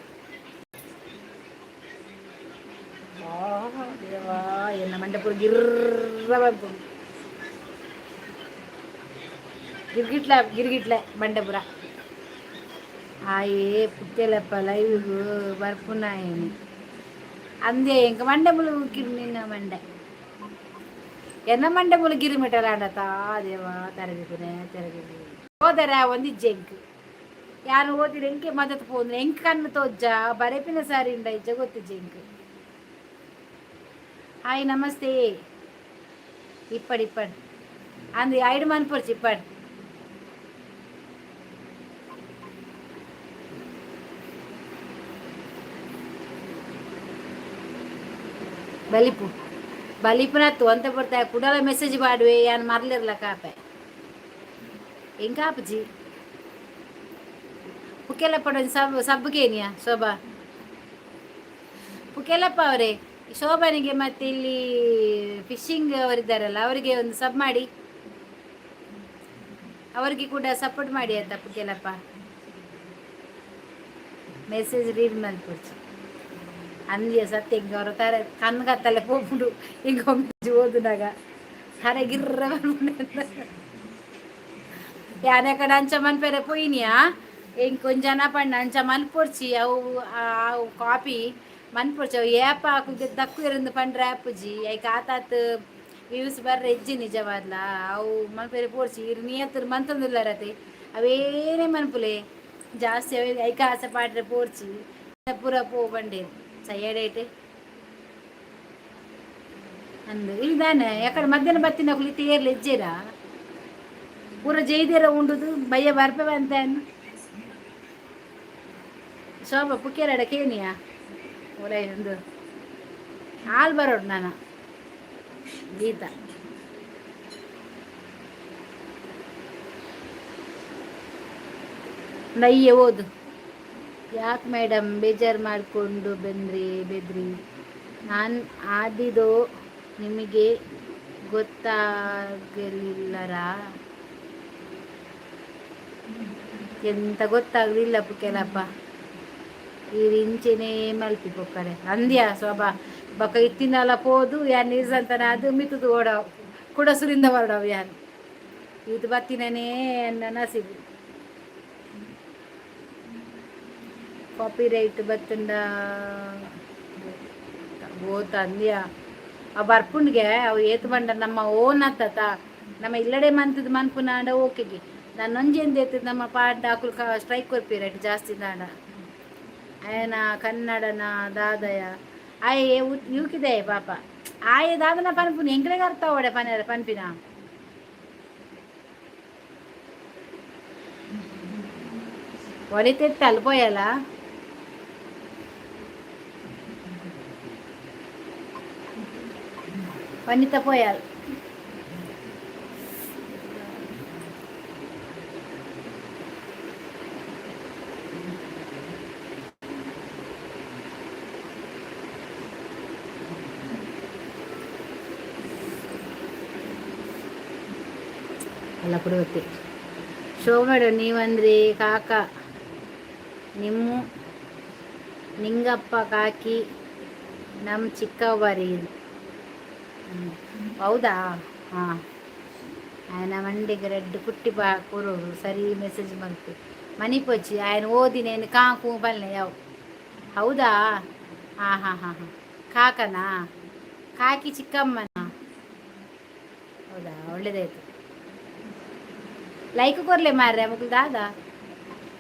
ದೇವಾ ಎನ್ನ ಮಂಡಪುರ ಗಿರ್ಗಿಟ್ಲ ಮಂಡಪುರ ಆಯೇ ಪುಟ್ಟೆಲಪ್ಪ ಲೈವ್ಗೂ ಬರ್ಪುನಾಯನಿ ಅಂದೇ ಎಂಕ ಮಂಡಪುಲು ಕಿರ್ಮಿನ ಮಂಡೆ ಎನ್ನ ಮಂಡಪುಲು ಗಿರಿಮಿಟಲ ಅಂಡತಾ ದೇವಾ ತೆರಗಿಪುನೆ ಹೋದರೆ ಒಂದಿಜ್ಜೆ ಎಂಕ್ ಯಾರು ಓದಿರ ಎಂಕೆ ಮದತ್ ಪೋಂದ್ರೆ ಎಂಕ್ ಕಣ್ಣು ತೋಜ್ಜ ಬರೆಪಿನ ಸಾರಿ ಇಂಡ ಇಜ್ಜ ಗೊತ್ತಿಜ್ಜೆ ಎಂಕ್ ಹಾಯ್ ನಮಸ್ತೆ ಇಪ್ಪಡ್ ಅಂದ್ 5 ಮನ್ಪುರ್ಚಿ ಇಪ್ಪಡ್ ಬಲಿಪುನತ್ತು ಅಂತ ಬರ್ತಾಯ ಕುಡಲ ಮೆಸೇಜ್ ಮಾಡುವೆ ಯಾನ್ ಮರ್ಲಿರ್ಲ ಕಾಪೆ ಹೆಂಗ್ ಕಾಪಜಿ ಪುಕ್ಕೆಲಪ್ಪ ಸಬ್ಬಗೇನಿಯಾ ಶೋಭಾ ಪುಕ್ಕೆಲಪ್ಪ ಅವರೇ ಶೋಭನಿಗೆ ಮತ್ತೆ ಇಲ್ಲಿ ಫಿಶಿಂಗ್ ಅವರಿದ್ದಾರಲ್ಲ ಅವರಿಗೆ ಒಂದು ಸಬ್ ಮಾಡಿ ಅವರಿಗೆ ಕೂಡ ಸಪೋರ್ಟ್ ಮಾಡಿ ಆಯ್ತಾ ಪುಕ್ಕೆಲಪ್ಪ ಮೆಸೇಜ್ ರೀಡ್ ಮಾಡ್ಕೊಡ್ಸಿ ಅಂದ್ಯ ಸತ್ಯ ಹಿಂಗೆ ಅವ್ರ ತರ ಕನ್ಗತ್ತಲ್ಲೇ ಹೋಗ್ಬಿಡು ಹಿಂಗೆ ಒಮ್ಮೆ ಓದಿನಾಗ ತರ ಗಿರ್ರ ಯಾನೆ ಕಡೆ ಅಂಚ ಮನ್ಪೇರೆ ಪೋಯಿನಿಯಾ ಹೆಂಗೆ ಕೊಂಚನ ಪಣ್ಣ ಅಂಚ ಮನ್ಪೊಡ್ಸಿ ಅವು ಕಾಪಿ ಮನ್ಪುಡ್ಚ ಏಪ ಹಾಕುದು ತಕ್ಕು ಇರಂದು ಪಂಡ್ರೆ ಆಪುಜಿ ಐಕ ಆತಾತ್ ವ್ಯೂಸ್ ಬರ್ರೆ ಎಜ್ಜಿ ನಿಜವಾದ್ಲ ಅವು ಮನ್ಪೇರೆ ಪೋಡ್ಚಿ ಇರು ನಿಯತ್ರ ಮಂತೊಂದುಲ್ಲಾರತೆ ಅವೇನೇ ಮನ್ಪುಲೆ ಜಾಸ್ತಿ ಅವೇ ಐಕ ಆಸೆ ಪಾಡ್ರೆ ಪೋಡ್ಚಿ ಪೂರ ಪೋ ಬಂಡೆ ಸೈಯಡೈಟ್ ಅಂದು ಇಲ್ದಾನೆ ಯಾಕಡೆ ಮಧ್ಯಾಹ್ನ ಬತ್ತಿನ ಕುಳಿತು ಏರ್ಲ ಎಜ್ಜೇರ ಪೂರ ಜೈದೇರ ಉಂಡುದು ಬಯ್ಯ ಬರ್ಪೆ ಅಂತ ಶೋಭಾ ಪುಕ್ಕೇರಡ ಕೇನಿಯಾ ಒಲೆ ಒಂದು ಹಾಲು ಬರೋಡು ನಾನು ಗೀತಾ ನಯ್ಯ ಓದು ಯಾಕೆ ಮೇಡಮ್ ಬೇಜಾರು ಮಾಡಿಕೊಂಡು ಬೆದ್ರಿ ನಾನು ಆದಿದ್ದು ನಿಮಗೆ ಗೊತ್ತಾಗಲಿಲ್ಲರಾ ಎಂತ ಗೊತ್ತಾಗಲಿಲ್ಲ ಪುಕ್ಕೇಲಪ್ಪ ಈ ಇಂಚೆನೇ ಮಲ್ಪಿ ಪೊಕ್ಕಡೆ ಅಂದ್ಯಾ ಶೋಭಾ ಬಕ್ಕ ಇತ್ತಿನಲ್ಲ ಪೋದು ಯಾನ್ ನಿಲ್ಸಂತಾನೆ ಅದು ಮಿತ್ತದು ಓಡಾವ್ ಕುಡಸುರಿಂದ ಹೊರಡವ್ ಯಾನ್ ಇದು ಬತ್ತಿನೇ ನಸಿಬು ಕಾಪಿ ರೈಟ್ ಬತ್ತಂಡ ಓತ ಅಂದ್ಯಾ ಅವು ಬರ್ಪುಂಡ್ಗೆ ಅವು ಏತು ಬಂಡ ನಮ್ಮ ಓನ್ ಹತ್ತತ ನಮ್ಮ ಇಲ್ಲಡೆ ಮಂತದ ಮನ್ಪುನಾಂಡ ಓಕೆಗೆ ನಾನು ನೊಂಜೆಂದು ಎತ್ತದ ನಮ್ಮ ಪಾಡ್ ಹಾಕುಲ್ ಸ್ಟ್ರೈಕ್ ಕೊರ್ಪಿರಟ್ ಜಾಸ್ತಿ ದಾಂಡ ಆಯನ ಕನ್ನಡನ ದಾದಯ ಆಯೆ ಯೂಕಿದೆ ಪಾಪ ಆಯೆ ದಾದನ ಪನ್ಪುನ ಎಂಕ್ಲೆಗೆ ಅರ್ಥ ಓಡೆ ಪನ್ಪಿನ ಒಲಿತೆತ್ತ ಅಲ್ಪೋಯಲ್ಲ ವನಿತ ಪೋಯಲ್ ಎಲ್ಲ ಕೊಡುತ್ತೆ ಶೋ ಮೇಡಮ್ ನೀವಂದ್ರೆ ಕಾಕ ನಿಂಗಪ್ಪ ಕಾಕಿ ನಮ್ಮ ಚಿಕ್ಕವರಿ ಹೌದಾ ಹಾಂ ఆయన ಮಂಡಿಗೆ ರೆಡ್ ಕುಟ್ಟಿ ಬಾ ಕೊರೋರು ಸರಿ ಮೆಸೇಜ್ ಮಾಡ್ತು ಮನಿ ಪೊಚ್ಚಿ ఆయన ಓದಿ నేను ಕಾಕು ಬಲ್ಲೆ ಯಾವ ಹೌದಾ ಹಾಂ ಹಾಂ ಹಾಂ ಹಾಂ ಕಾಕನಾ ಕಾಕಿ ಚಿಕ್ಕಮ್ಮನ ಹೌದಾ ಒಳ್ಳೇದಾಯ್ತು ಲೈಕ್ ಕೊರ್ಲೆ ಮಾರ್ರೆ ಮಕ್ಕಳು ದಾದ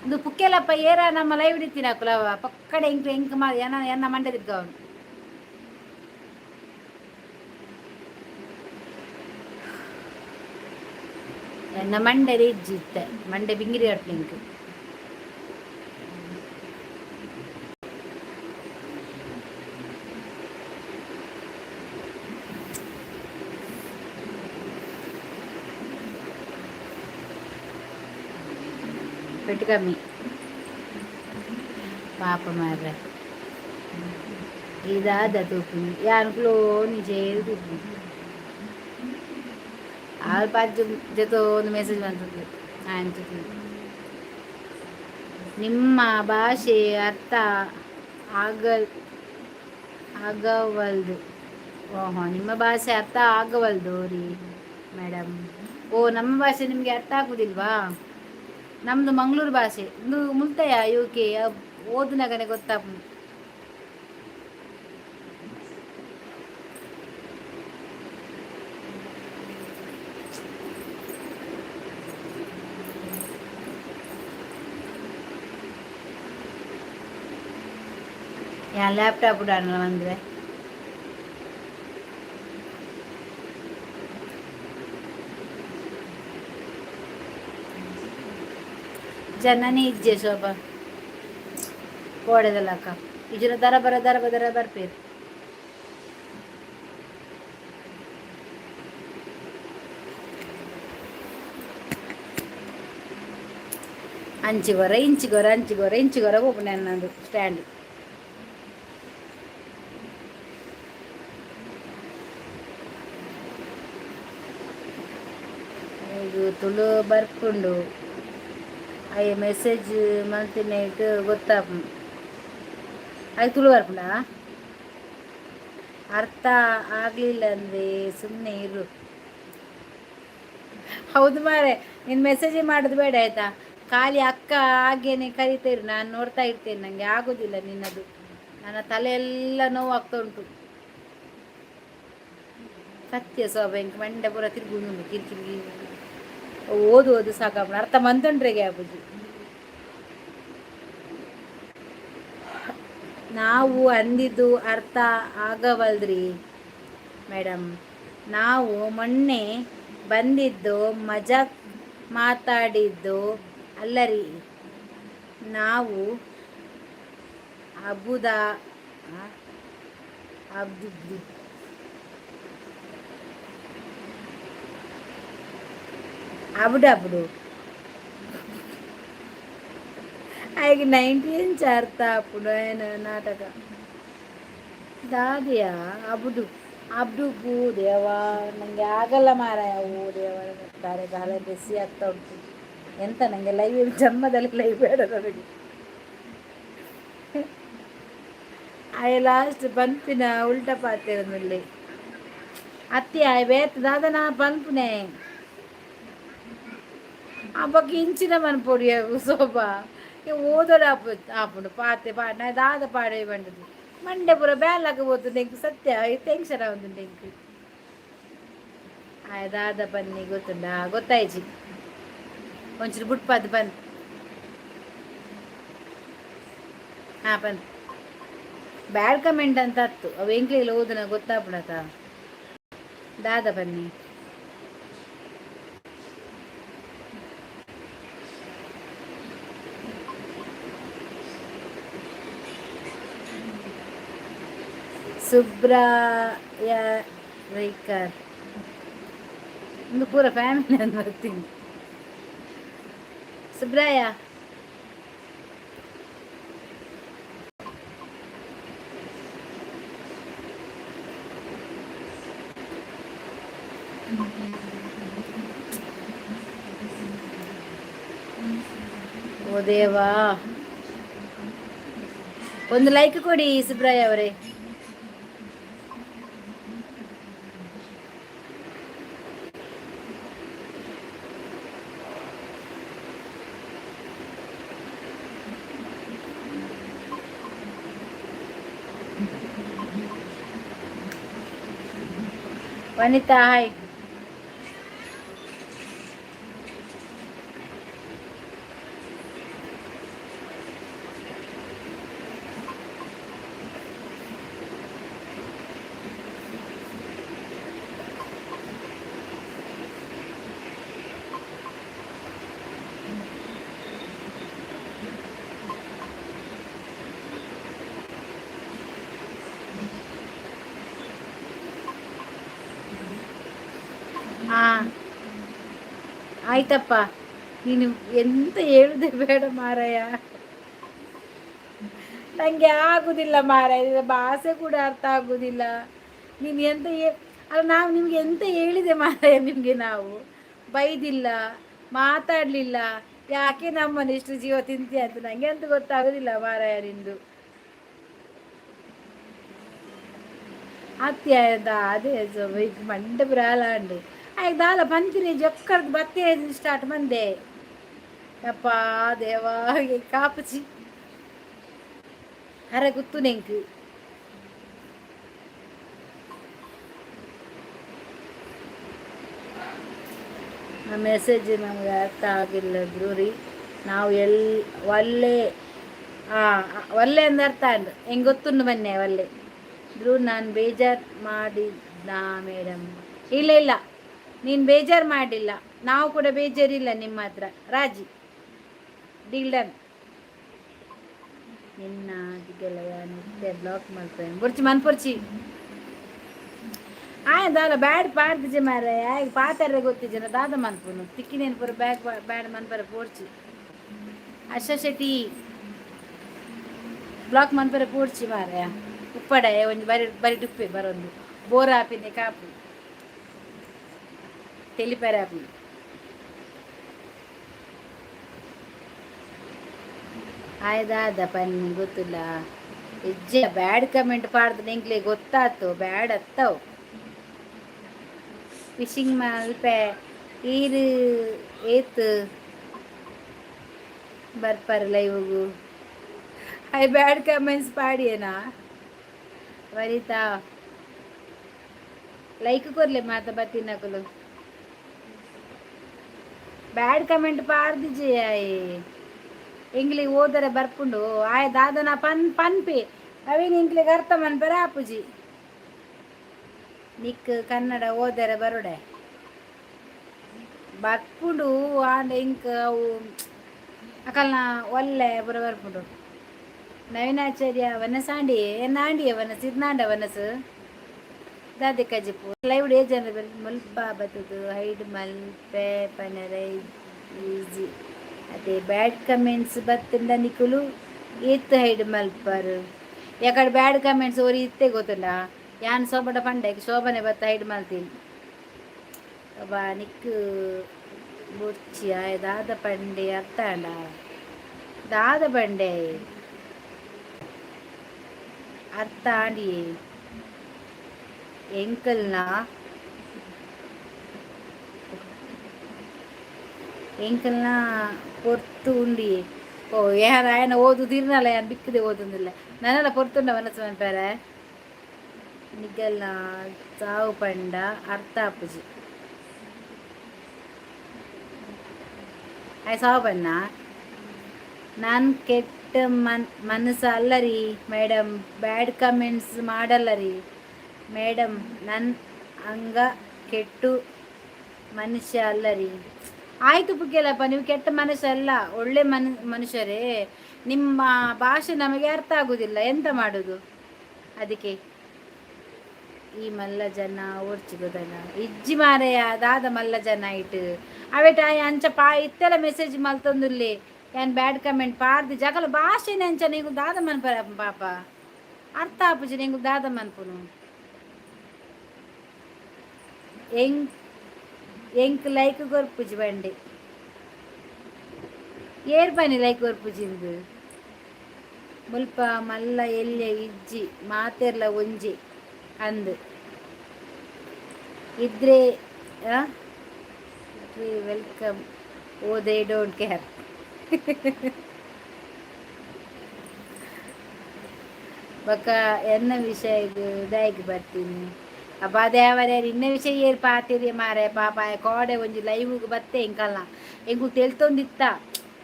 ಇದು ಪುಕ್ಕೆಲಪ್ಪ ಏರ ನಮ್ಮ ಲೈವ್ ಹಿಡಿತೀನಿ ಹಾಕುಲವ ಪಕ್ಕಡೆ ಎಂಕ್ ಮಾಡಿ ಎನ್ನ ಮಂಡೆ ತಿರ್ಗ ಅವನು ಎನ್ನ ಮಂಡೆ ಇಜ್ಜಿತ್ತೆ ಮಂಡೆ ಬಿಂಗಿರಿ ಅಟ್ಲಿಂಕ್ పెట్టి కమ్మి పాప మార్ర ఇదాద తూపుంది యానుకులో నీ చేరు తూపుంది ಆಲ್ ಪಾಜು ಜೊತೆ ಒಂದು ಮೆಸೇಜ್ ಬಂತದ್ದು ಆಂಟಿ ನಿಮ್ಮ ಭಾಷೆ ಅರ್ಥ ಆಗವಲ್ದು ಓಹೋ ನಿಮ್ಮ ಭಾಷೆ ಅರ್ಥ ಆಗವಲ್ದು ರೀ ಮೇಡಮ್ ಓ ನಮ್ಮ ಭಾಷೆ ನಿಮಗೆ ಅರ್ಥ ಆಗೋದಿಲ್ವಾ ನಮ್ಮದು ಮಂಗಳೂರು ಭಾಷೆ ಇದು ಮುಲ್ತಯ ಯುಕೆ ಓದಿನಾಗನೆ ಗೊತ್ತಾಗ್ತದೆ என் லேப்டாப் நான் வந்துடுவேன் ಜನನಿ ಇಜ್ಜೆ ಶೋಭ ಕೋಡೆದಲ್ಲ ಅಕ್ಕ ಇಜರ ದರ ಬರ್ಪೇರು ಇಂಚಿಗೊರ ಹೋಗ್ಬಿಟ್ಟೆ ನನ್ನದು ಸ್ಟ್ಯಾಂಡ್ ಇದು ತುಳು ಬರ್ಕೊಂಡು ಅಯ್ಯ ಮೆಸೇಜ್ ಮಾಡ್ತೀನಿ ಇದು ಗೊತ್ತಾಪ ಅದು ತುಳು ಬರ್ಕೊಂಡ ಅರ್ಥ ಆಗಲಿಲ್ಲ ಅಂದರೆ ಸುಮ್ಮನೆ ಇರು ಹೌದು ಮಾರೆ ನೀನು ಮೆಸೇಜೇ ಮಾಡೋದು ಬೇಡ ಆಯಿತಾ ಖಾಲಿ ಅಕ್ಕ ಹಾಗೇನೆ ಕರಿತಾ ಇರು ನಾನು ನೋಡ್ತಾ ಇರ್ತೇನೆ ನನಗೆ ಆಗೋದಿಲ್ಲ ನಿನ್ನದು ನನ್ನ ತಲೆ ಎಲ್ಲ ನೋವಾಗ್ತಾ ಉಂಟು. ಸತ್ಯ ಸ್ವಾಭಾವಿಕ ಮಂಡೆ ಪೂರ ತಿರುಗುಂಡು ಕಿರಿಕಿರಿ ಓದು ಸಾಕಾಪ ಅರ್ಥ ಮಂತೊಂಡ್ರೆಗೆ ಆಪುಜಿ. ನಾವು ಅಂದಿದ್ದು ಅರ್ಥ ಆಗವಲ್ರಿ ಮೇಡಮ್. ನಾವು ಮೊನ್ನೆ ಬಂದಿದ್ದು ಮಜಾಕ್ ಮಾತಾಡಿದ್ದು ಅಲ್ಲರಿ. ನಾವು ಅಬುದಾ ಅಬ್ದು అప్పుడు ఆయనకి 19 చేస్తా అప్పుడు ఆయన ನಾಟಕ ದಾದಿಯಾ ಅಬ್ದು ಅಬ್ದುಗೂ ದೇವಾ ನನಗೆ ಆಗಲ್ಲ ಮಾರಾಯ. ಓ ದೇವರ ಗಾರೆ ಗಾಲೆ ಬಿಸಿ ಆಗ್ತಾ ಉಂಟು. ಎಂತ ನನಗೆ ಲೈವ್ ಜನ್ಮದಲ್ಲಿ ಲೈವ್ ಬೇಡ ನನಗೆ. ಆಯ ಲಾಸ್ಟ್ ಪನ್ಪಿನ ಉಲ್ಟಾ ಪಾತಿರನಲ್ಲಿ ಅತ್ತಿ ಆಯ್ ಬೇತ್ ದಾದನ ಪನ್ಪುನೆ అబ్బకి ఇంచిన మన పొడి శోభ ఓదోడు ఆపుడు పాతే పాడిన దాద పాడేయబండది మండే ಪುರ ಬೇಲಾಗಬೋతుంది ಇಂಕು ಸತ್ಯ ಟೆನ್ಷನ್ ಆಗುದುಂಟು ಇಂಕು ಆಯ ದಾದ ಬನ್ನಿ ಗೊತ್ತುಂಡ ಗೊತ್ತಾಯ್ಜಿ ಒಂಚೂರು ಬುಟ್ಪಾದ ಬಂದು ಹಾಂ ಬಂದು ಬ್ಯಾಡ್ ಕಮೆಂಟ್ ಅಂತ ಹತ್ತು ಅವು ಎಂಕ್ಲಿಲ್ಲ ಓದನ ಗೊತ್ತಾಗ್ಬಿಡತ್ತ ದಾದ ಬನ್ನಿ. ಸುಬ್ರಾಯ ರೈಕರ್ ಒಂದು ಪೂರ ಫ್ಯಾಮಿಲಿ ಅಂತ ಬರ್ತೀನಿ. ಸುಬ್ರಾಯ ಓ ದೇವಾ ಒಂದು ಲೈಕ್ ಕೊಡಿ ಸುಬ್ರಾಯ ಅವರೇ. ವನಿತಾ ಹಾಯ್. ಆಯ್ತಪ್ಪ ನೀನು ಎಂತ ಹೇಳುದೇ ಬೇಡ ಮಾರಾಯ. ನನಗೆ ಆಗುದಿಲ್ಲ ಮಾರಾಯ, ಭಾಷೆ ಕೂಡ ಅರ್ಥ ಆಗುದಿಲ್ಲ. ನೀನು ಎಂತ ಅಲ್ಲ ನಾವು ನಿಮ್ಗೆ ಎಂತ ಹೇಳಿದೆ ಮಾರಾಯ. ನಿಮಗೆ ನಾವು ಬೈದಿಲ್ಲ, ಮಾತಾಡಲಿಲ್ಲ, ಯಾಕೆ ನಮ್ಮನ್ನು ಇಷ್ಟು ಜೀವ ತಿಂತೀಯ ಅಂತ ನನಗೆ ಅಂತ ಗೊತ್ತಾಗೋದಿಲ್ಲ ಮಾರಾಯ ನಿಂದು. ಅತ್ಯಾಯದ ಅದೇ ಮಂಡೆ ಬ್ರಾಲ ಅಂಡಿ ಆಯ್ತು ದಾಲ ಪಂತಿನಿ ಜೊಕ್ಕರ್ದು ಬತ್ತೆ ಸ್ಟಾರ್ಟ್ ಮಂದೆ ಅಪ್ಪ ದೇವಾ ಕಾಪಚಿ ಅರೆ ಗುತ್ತು ನೆಂಕು ಮೆಸೇಜ್ ನಮ್ಗೆ ಅರ್ಥ ಆಗಿಲ್ಲದ್ರು ರೀ. ನಾವು ಒಲ್ಲೆ ಒಲ್ಲೆ ಅಂದ ಅರ್ಥ ಅಂಡು ಹೆಂಗೆ ಗೊತ್ತುಂಡು ಬನ್ನೆ ಒಲ್ಲೆ ಇದ್ರು. ನಾನು ಬೇಜಾರು ಮಾಡಿದ್ದ ಮೇಡಮ್. ಇಲ್ಲ ನೀನು ಬೇಜಾರು ಮಾಡಿಲ್ಲ, ನಾವು ಕೂಡ ಬೇಜಾರಿಲ್ಲ ನಿಮ್ಮ ಹತ್ರ. ರಾಜಿ ಡೀಲ್ಡನ್ ನಿನ್ನ ಗೆಳೆಯ ನಿತ್ಯ ಬ್ಲಾಕ್ ಮಾಡ್ತೇನೆ ಬುರ್ಚಿ ಮನ್ಪುರ್ಚಿ ಆಯ್ದಲ್ಲ ಬ್ಯಾಡ್ ಪಾಡ್ದಿಜೆ ಮಾರ ಪಾತಾರ ಗೊತ್ತಿಜನ ದಾದ ಮನ್ಪುನು ತಿಕ್ಕಿನೇನು ಪೂರ ಬ್ಯಾಡ್ ಮನ್ಪರ ಪೋಡ್ಚಿ ಹರ್ಷ ಶೆಟ್ಟಿ ಬ್ಲಾಕ್ ಮನ್ಪರ ಪೋಡ್ಚಿ ಮಾರ ಉಪ್ಪಡ ಒಂದು ಬರಿ ಡುಪ್ಪೆ ಬರೊಂದು ಬೋರ್ ಹಾಪಿನೆ ಕಾಪು తెలిపారు అవి. ಆಯ್ದಾದ ಪನ್ನಿ ಗೊತ್ತಿಲ್ಲ ಹೆಜ್ಜೆ ಬ್ಯಾಡ್ ಕಮೆಂಟ್ ಪಾಡ್ದು ನಿಂಗ್ಲೆ ಗೊತ್ತಾತು ಬ್ಯಾಡ್ ಹತ್ತವು ಫಿಶಿಂಗ್ ಮಲ್ಪೆ ಈರು ಏತ್ ಬರ್ಪಾರ ಲೈವ್ಗೂ आई बैड कमेंट्स पाडिये ना वरिता ಲೈಕ್ ಕೊರ್ಲೆ ಮಾತ ಬತ್ತಿ ನಕಲು ಬ್ಯಾಡ್ ಕಮೆಂಟ್ ಪಾರ್ದಿಜಿ ಆಯ್ ಇಂಗ್ಲಿಗೆ ಓದರೆ ಬರ್ಪುಂಡು ಆಯ್ ದಾದನ ಪನ್ಪಿ ಅವಿನ ಇಂಗ್ಲಿಗೆ ಅರ್ಥ ಮನ್ಪರೆ ಆಪುಜಿ ನಿಕ್ ಕನ್ನಡ ಓದರೆ ಬರುಡೆ ಬರ್ಪುಂಡು ಆಂಡ ಇಂಕ್ ಅವು ಅಕಲ್ನ ಒಲ್ಲೆ ಪುರ ಬರ್ಪುಂಡು ನವೀನಾಚಾರ್ಯ ವನಸಾಂಡಿ ಎನ್ನಾಂಡಿಯ ವನಸ್ ಇದ್ನಾಂಡ ವನಸ್ ದಾದಿ ಕಜಿಪು ಲೈವ್ ಡೇ ಜನರ ಮುಲ್ಪ ಬತ್ತದು ಹೈಡ್ ಮಲ್ಪೆ ಪನರೈ ಈಜಿ ಅದೇ ಬ್ಯಾಡ್ ಕಮೆಂಟ್ಸ್ ಬತ್ತಿಂದ ನಿಕುಲು ಇತ್ತು ಹೈಡ್ ಮಲ್ಪರು ಯಾಕಡೆ ಬ್ಯಾಡ್ ಕಮೆಂಟ್ಸ್ ಓರಿ ಇತ್ತೆ ಗೊತ್ತುಂಡ ಯಾನ್ ಸೋಬಡ ಪಂಡೆ ಶೋಭನೆ ಬತ್ತ ಹೈಡ್ ಮಲ್ತೀನಿ ಬಾ ನಿಕ್ಕು ಬುರ್ಚಿ ಆಯ್ ದಾದ ಪಂಡೆ ಅರ್ತಾಂಡ ದಾದ ಬಂಡೆ ಅರ್ಥ ಆಂಡಿ ಎಂಕಲ್ನ ಪೊರ್ತು ಉಂಡಿ ಓ ಯಾರ ఆయన ಓದುದಿರ್ನಲ್ಲ ಯಾನ್ ಬಿಕ್ಕದೆ ಓದುದಿಲ್ಲ ನನ್ನೆಲ್ಲ ಪೊರ್ತುಂಡ ಮನಸ್ಸು ಅನ್ಪಾರೆ ನಿಗಲ್ನ ಸಾವು ಪಂಡ ಅರ್ಥ ಆಪುಜಿ ಆಯ್ ಸಾವು ಪಣ್ಣ ನಾನು ಕೆಟ್ಟ ಮನಸ್ಸು ಅಲ್ಲರಿ ಮೇಡಮ್ ಬ್ಯಾಡ್ ಕಮೆಂಟ್ಸ್ ಮಾಡಲ್ಲರಿ ಮೇಡಮ್ ನನ್ನ ಹಂಗ ಕೆಟ್ಟು ಮನುಷ್ಯ ಅಲ್ಲರಿ ಆಯ್ತು ಪುಗ್ಗೆಲ್ಲಪ್ಪ ನೀವು ಕೆಟ್ಟ ಮನುಷ್ಯ ಅಲ್ಲ ಒಳ್ಳೆ ಮನುಷ್ಯರೇ ನಿಮ್ಮ ಭಾಷೆ ನಮಗೆ ಅರ್ಥ ಆಗುವುದಿಲ್ಲ ಎಂತ ಮಾಡೋದು ಅದಕ್ಕೆ ಈ ಮಲ್ಲ ಜನ ಓಡ್ಚಿಗೋದಲ್ಲ ಇಜ್ಜಿ ಮಾರೆಯ ದಾದ ಮಲ್ಲ ಜನ ಇಟ್ಟು ಅವೇಟ ಅಂಚ ಇತ್ತೆಲ್ಲ ಮೆಸೇಜ್ ಮಲ್ತೊಂದುಲ್ಲಿ ಏನ್ ಬ್ಯಾಡ್ ಕಮೆಂಟ್ ಪಾರ್ದಿ ಜಗಲ ಭಾಷೆನೇ ಅಂಚ ನೀವು ದಾದ ಮನ್ಪರ ಪಾಪ ಅರ್ಥ ಆಪುಜಿ ನೀವು ದಾದ ಮನ್ಪುನು ಎಂಕ್ ಲೈಕ್ ಗೊರ್ಪುಜಿ ಬಂಡೆ ಏರ್ ಬನ್ನಿ ಲೈಕ್ ಗೊರ್ಪುಜಿಂದು ಮುಲ್ಪ ಮಲ್ಲ ಎಲ್ಲೆ ಇಜ್ಜಿ ಮಾತೆರ್ಲ ಒಂಜಿ ಅಂದು ಇದ್ರೆ ವೆಲ್ಕಮ್ ಓ ದೇ ಡೋಂಟ್ ಕೇರ್ ಬಕ್ಕ ಎನ್ನ ವಿಷಯಕ್ಕೆ ದಾಯಿಗೆ ಬರ್ತೀನಿ ಅಪ್ಪ ದೇವರ್ಯಾರು ಇನ್ನ ವಿಷಯ ಏರ್ ಪಾತಿರಿ ಮಾರೆ ಪಾಪ ಕೋಡೆ ಒಂಜಿ ಲೈವ್ಗೆ ಬತ್ತೆ ಇಂಕಲ್ಲ ಎಂಗು ತೆಲ್ತೊಂದಿತ್ತ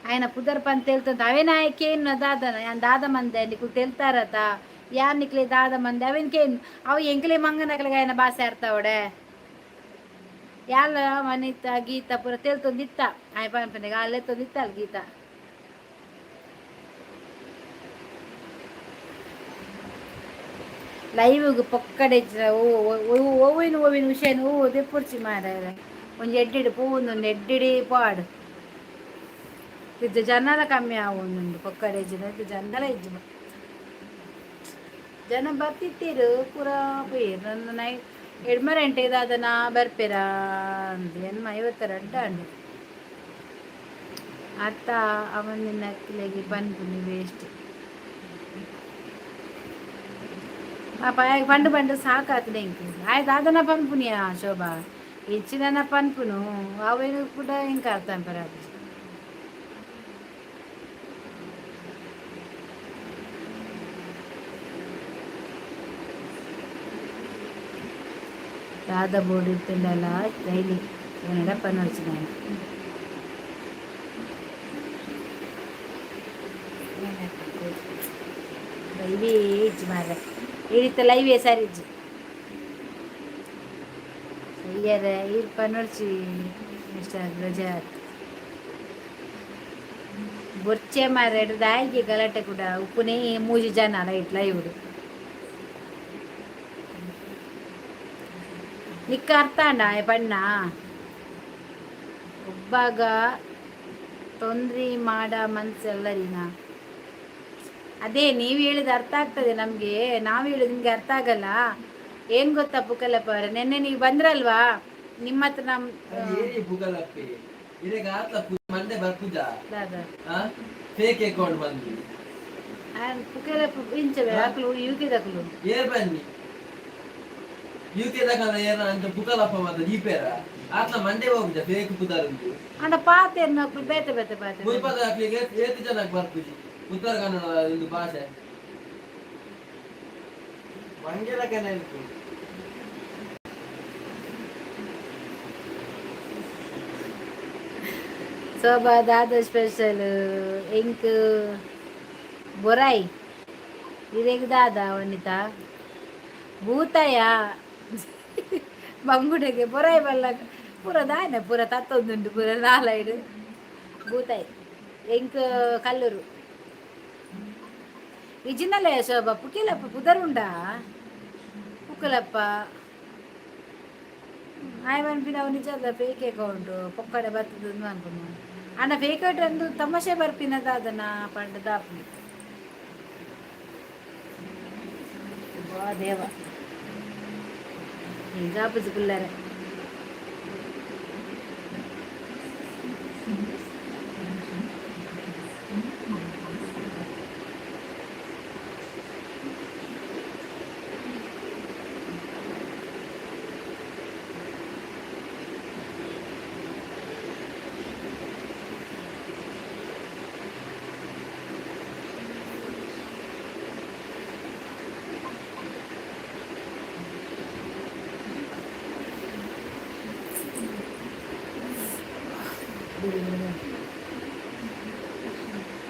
ఆయన ಪುದರ್ ಪನ್ ತೆಲ್ತೊಂದು ಅವೇನಾಯಕೇನು ದಾದನ ಯಾನ್ ದಾದ ಮಂದೆ ನಿಕ್ಕು ತೆಲ್ತಾರತ ಯಾನ್ ನಿಕ್ಲೆ ದಾದ ಮಂದೆ ಅವೇನ್ಕೇನು ಅವು ಎಂಕ್ಲೆ ಮಂಗನಕ್ಲೆಗೆ ఆయన ಭಾಷೆ ಅರ್ಥವಡೆ ಯಾಲ ಮನಿತ ಗೀತ ಪೂರ ತೆಲ್ತೊಂದಿತ್ತ ಆಯ್ ಪನ್ಪನೆಗೆ ಅಲ್ಲೆತ್ತೊಂದಿತ್ತ ಅಲ್ಲಿ ಗೀತ ಲೈವ್ಗೆ ಪೊಕ್ಕಡೆ ಓವಿನ ವಿಷಯ ದೆಪ್ಪುರ್ಚಿ ಮಾರ ಒಂದು ಎಡ್ಡಿಡು ಪೂವೊಂದು ಎಡ್ಡಿಡಿ ಪಾಡು ಇದು ಜನಲ ಕಮ್ಮಿ ಆವೊಂದುಂಡು ಪೊಕ್ಕಡೆ ಇದು ಜನಲ ಇಜ್ಜು ಜನ ಬರ್ತಿತ್ತೀರು ಪೂರ ಪೇರು ನನ್ನ ನೈ ಎಡ್ಮರೆಂಟೆ ಇದಾದನ ಬರ್ಪೇರ ಅಂತ ಎನ್ಮ 52 ಅಂಡು ಅತ್ತ ಅವನಿನ ಅಕ್ಕಿಲೆಗೆ ಪನ್ಪುನಿ ವೇಸ್ಟ್ ಪಾಪ పండు సాకాతుడే ఇంక ఆయన దాదన పనుపునియా శోభ ఇచ్చిన పనుపును అవి కూడా ఇంకా అర్థం పరాదు దాద బోర్డు ఇస్తుండలా డైలీ ఏమైనా పని వచ్చినాయి డైలీ ఇచ్చి మారే ಇಡಿತ ಲೈವ್ ಸಾರಿಜ್ಜಿ ಅಯ್ಯರ ಈ ಪನ್ನೊಡ್ಚಿ ಮಿಸ್ಟರ್ ರಜಾತ್ ಬೊರ್ಚೆ ಮಾರೆಡು ದಾಯಿಗೆ ಗಲಾಟೆ ಕೂಡ ಉಪ್ಪುನೇ ಮೂಜಿ ಜನ ಲೈಟ್ ಲೈವ್ಡು ನಿಕ್ಕ ಅರ್ಥ ಅಂಡ ಪಣ್ಣ ಒಬ್ಬಾಗ ತೊಂದ್ರೆ ಮಾಡ ಮನ್ಸೆಲ್ಲರಿನ ಅದೇ ನೀವು ಹೇಳಿದ ಅರ್ಥ ಆಗ್ತದೆ ನಮಗೆ ನಾವು ಹೇಳಿದ ನಿಮ್ಗೆ ಅರ್ಥ ಆಗಲ್ಲ ಏನ್ ಗೊತ್ತಾ ಪುಕಲಪ್ಪ ಅವರ ನೆನ್ನೆ ನೀವು ಬಂದ್ರಲ್ವಾ ನಿಮ್ಮ ಹತ್ರ ಪುಕಲಪ್ಪ ಇಂಚವೆ ಹಾಕ್ಲು ಯುಕೆ ದಕ್ಲು ಅಂಡ ಪಾತೆ ಬೇತೆ ಬೇತೆ ಪಾತೆ ಉತ್ತರ ಕನ್ನಡ ಒಂದು ಭಾಷೆ ಮಂಗೆಲ ಕೆನಲ್ಕು ಶೋಭಾ ದಾದ ಸ್ಪೆಷಲ್ ಎಂಕ್ ಬೊರಾಯ್ ಇರೇಗ ದಾದ ವನಿತ ಭೂತಯ ಮಂಗುಡೆಗೆ ಬೊರಾಯ್ ಬಲ್ಲ ಪೂರ ದಾನೆ ಪೂರ ತತ್ತೊಂದುಂಡು ಪೂರ ನಾಲೈಡು ಭೂತಾಯ್ ಎಂಕ್ ಕಲ್ಲೂರು ಇಜಿನಲೆ ಶೋಭಾ ಪುಕಿಲಪ್ಪ ಪುದರುಂಡಾ ಪುಕ್ಕಲಪ್ಪ ಆಯ್ ಮನ್ಪಿನ ಅವು ನಿಜದ ಫೇಕ್ ಅಕೌಂಟು ಪೊಕ್ಕಡೆ ಬರ್ತದ ಅನ್ಕೊಂಡು ಅಣ್ಣ ಫೇಕ್ ಅಕೌಂಟ್ ಒಂದು ತಮಾಷೆ ಬರ್ಪಿನದ ಅದನ್ನ ಪಂಡದ ದೇವ ಈಗ ಪುಜುಕುಲ್ಲರೆ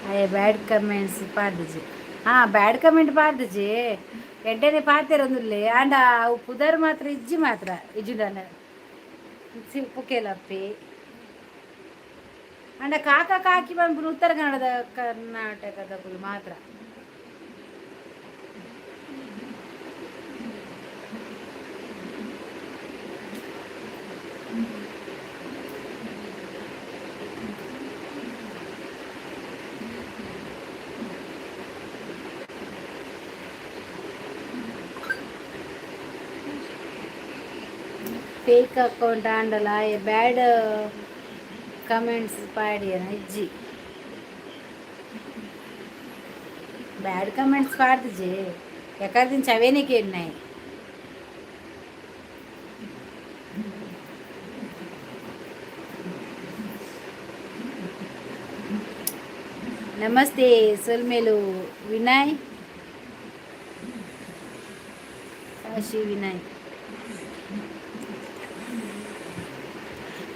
అయ్యే బ్యాడ్ కమెంట్స్ పాడుజీ ಬ್ಯಾಡ್ ಕಮೆಂಟ್ ಪಾಡ್ದಜಿ ಎಂಟನೇ ಪಾಡ್ತಿರಂದುಲ್ಲೆ ಆಂಡ ಅವು ಪುದರ್ ಮಾತ್ರ ಇಜ್ಜಿ ಮಾತ್ರ ಇಜ್ಜುಡನ ಪುಕೇಲಪ್ಪಿ ಅಂಡ ಕಾಕ ಕಾಕಿ ಬಂದ್ಬಿಟ್ಟು ಉತ್ತರ ಕರ್ನಾಟಕದ ಮಾತ್ರ ಫೇಕ್ ಅಕೌಂಟ್ ಆಂಡಲ ಬ್ಯಾಡ್ ಕಮೆಂಟ್ಸ್ ಪಾಡಿಯನ ಇಜ್ಜಿ ಬ್ಯಾಡ್ ಕಮೆಂಟ್ಸ್ ಪಾಡ್ದಜಿ ಯಾಕಂದ್ರೆ ಚವೇನೆ ಕೇಳಿನಾಯಿ ನಮಸ್ತೆ ಸೊಲ್ಮೇಲು ವಿನಯ್ ಕಾಶಿ ವಿನಯ್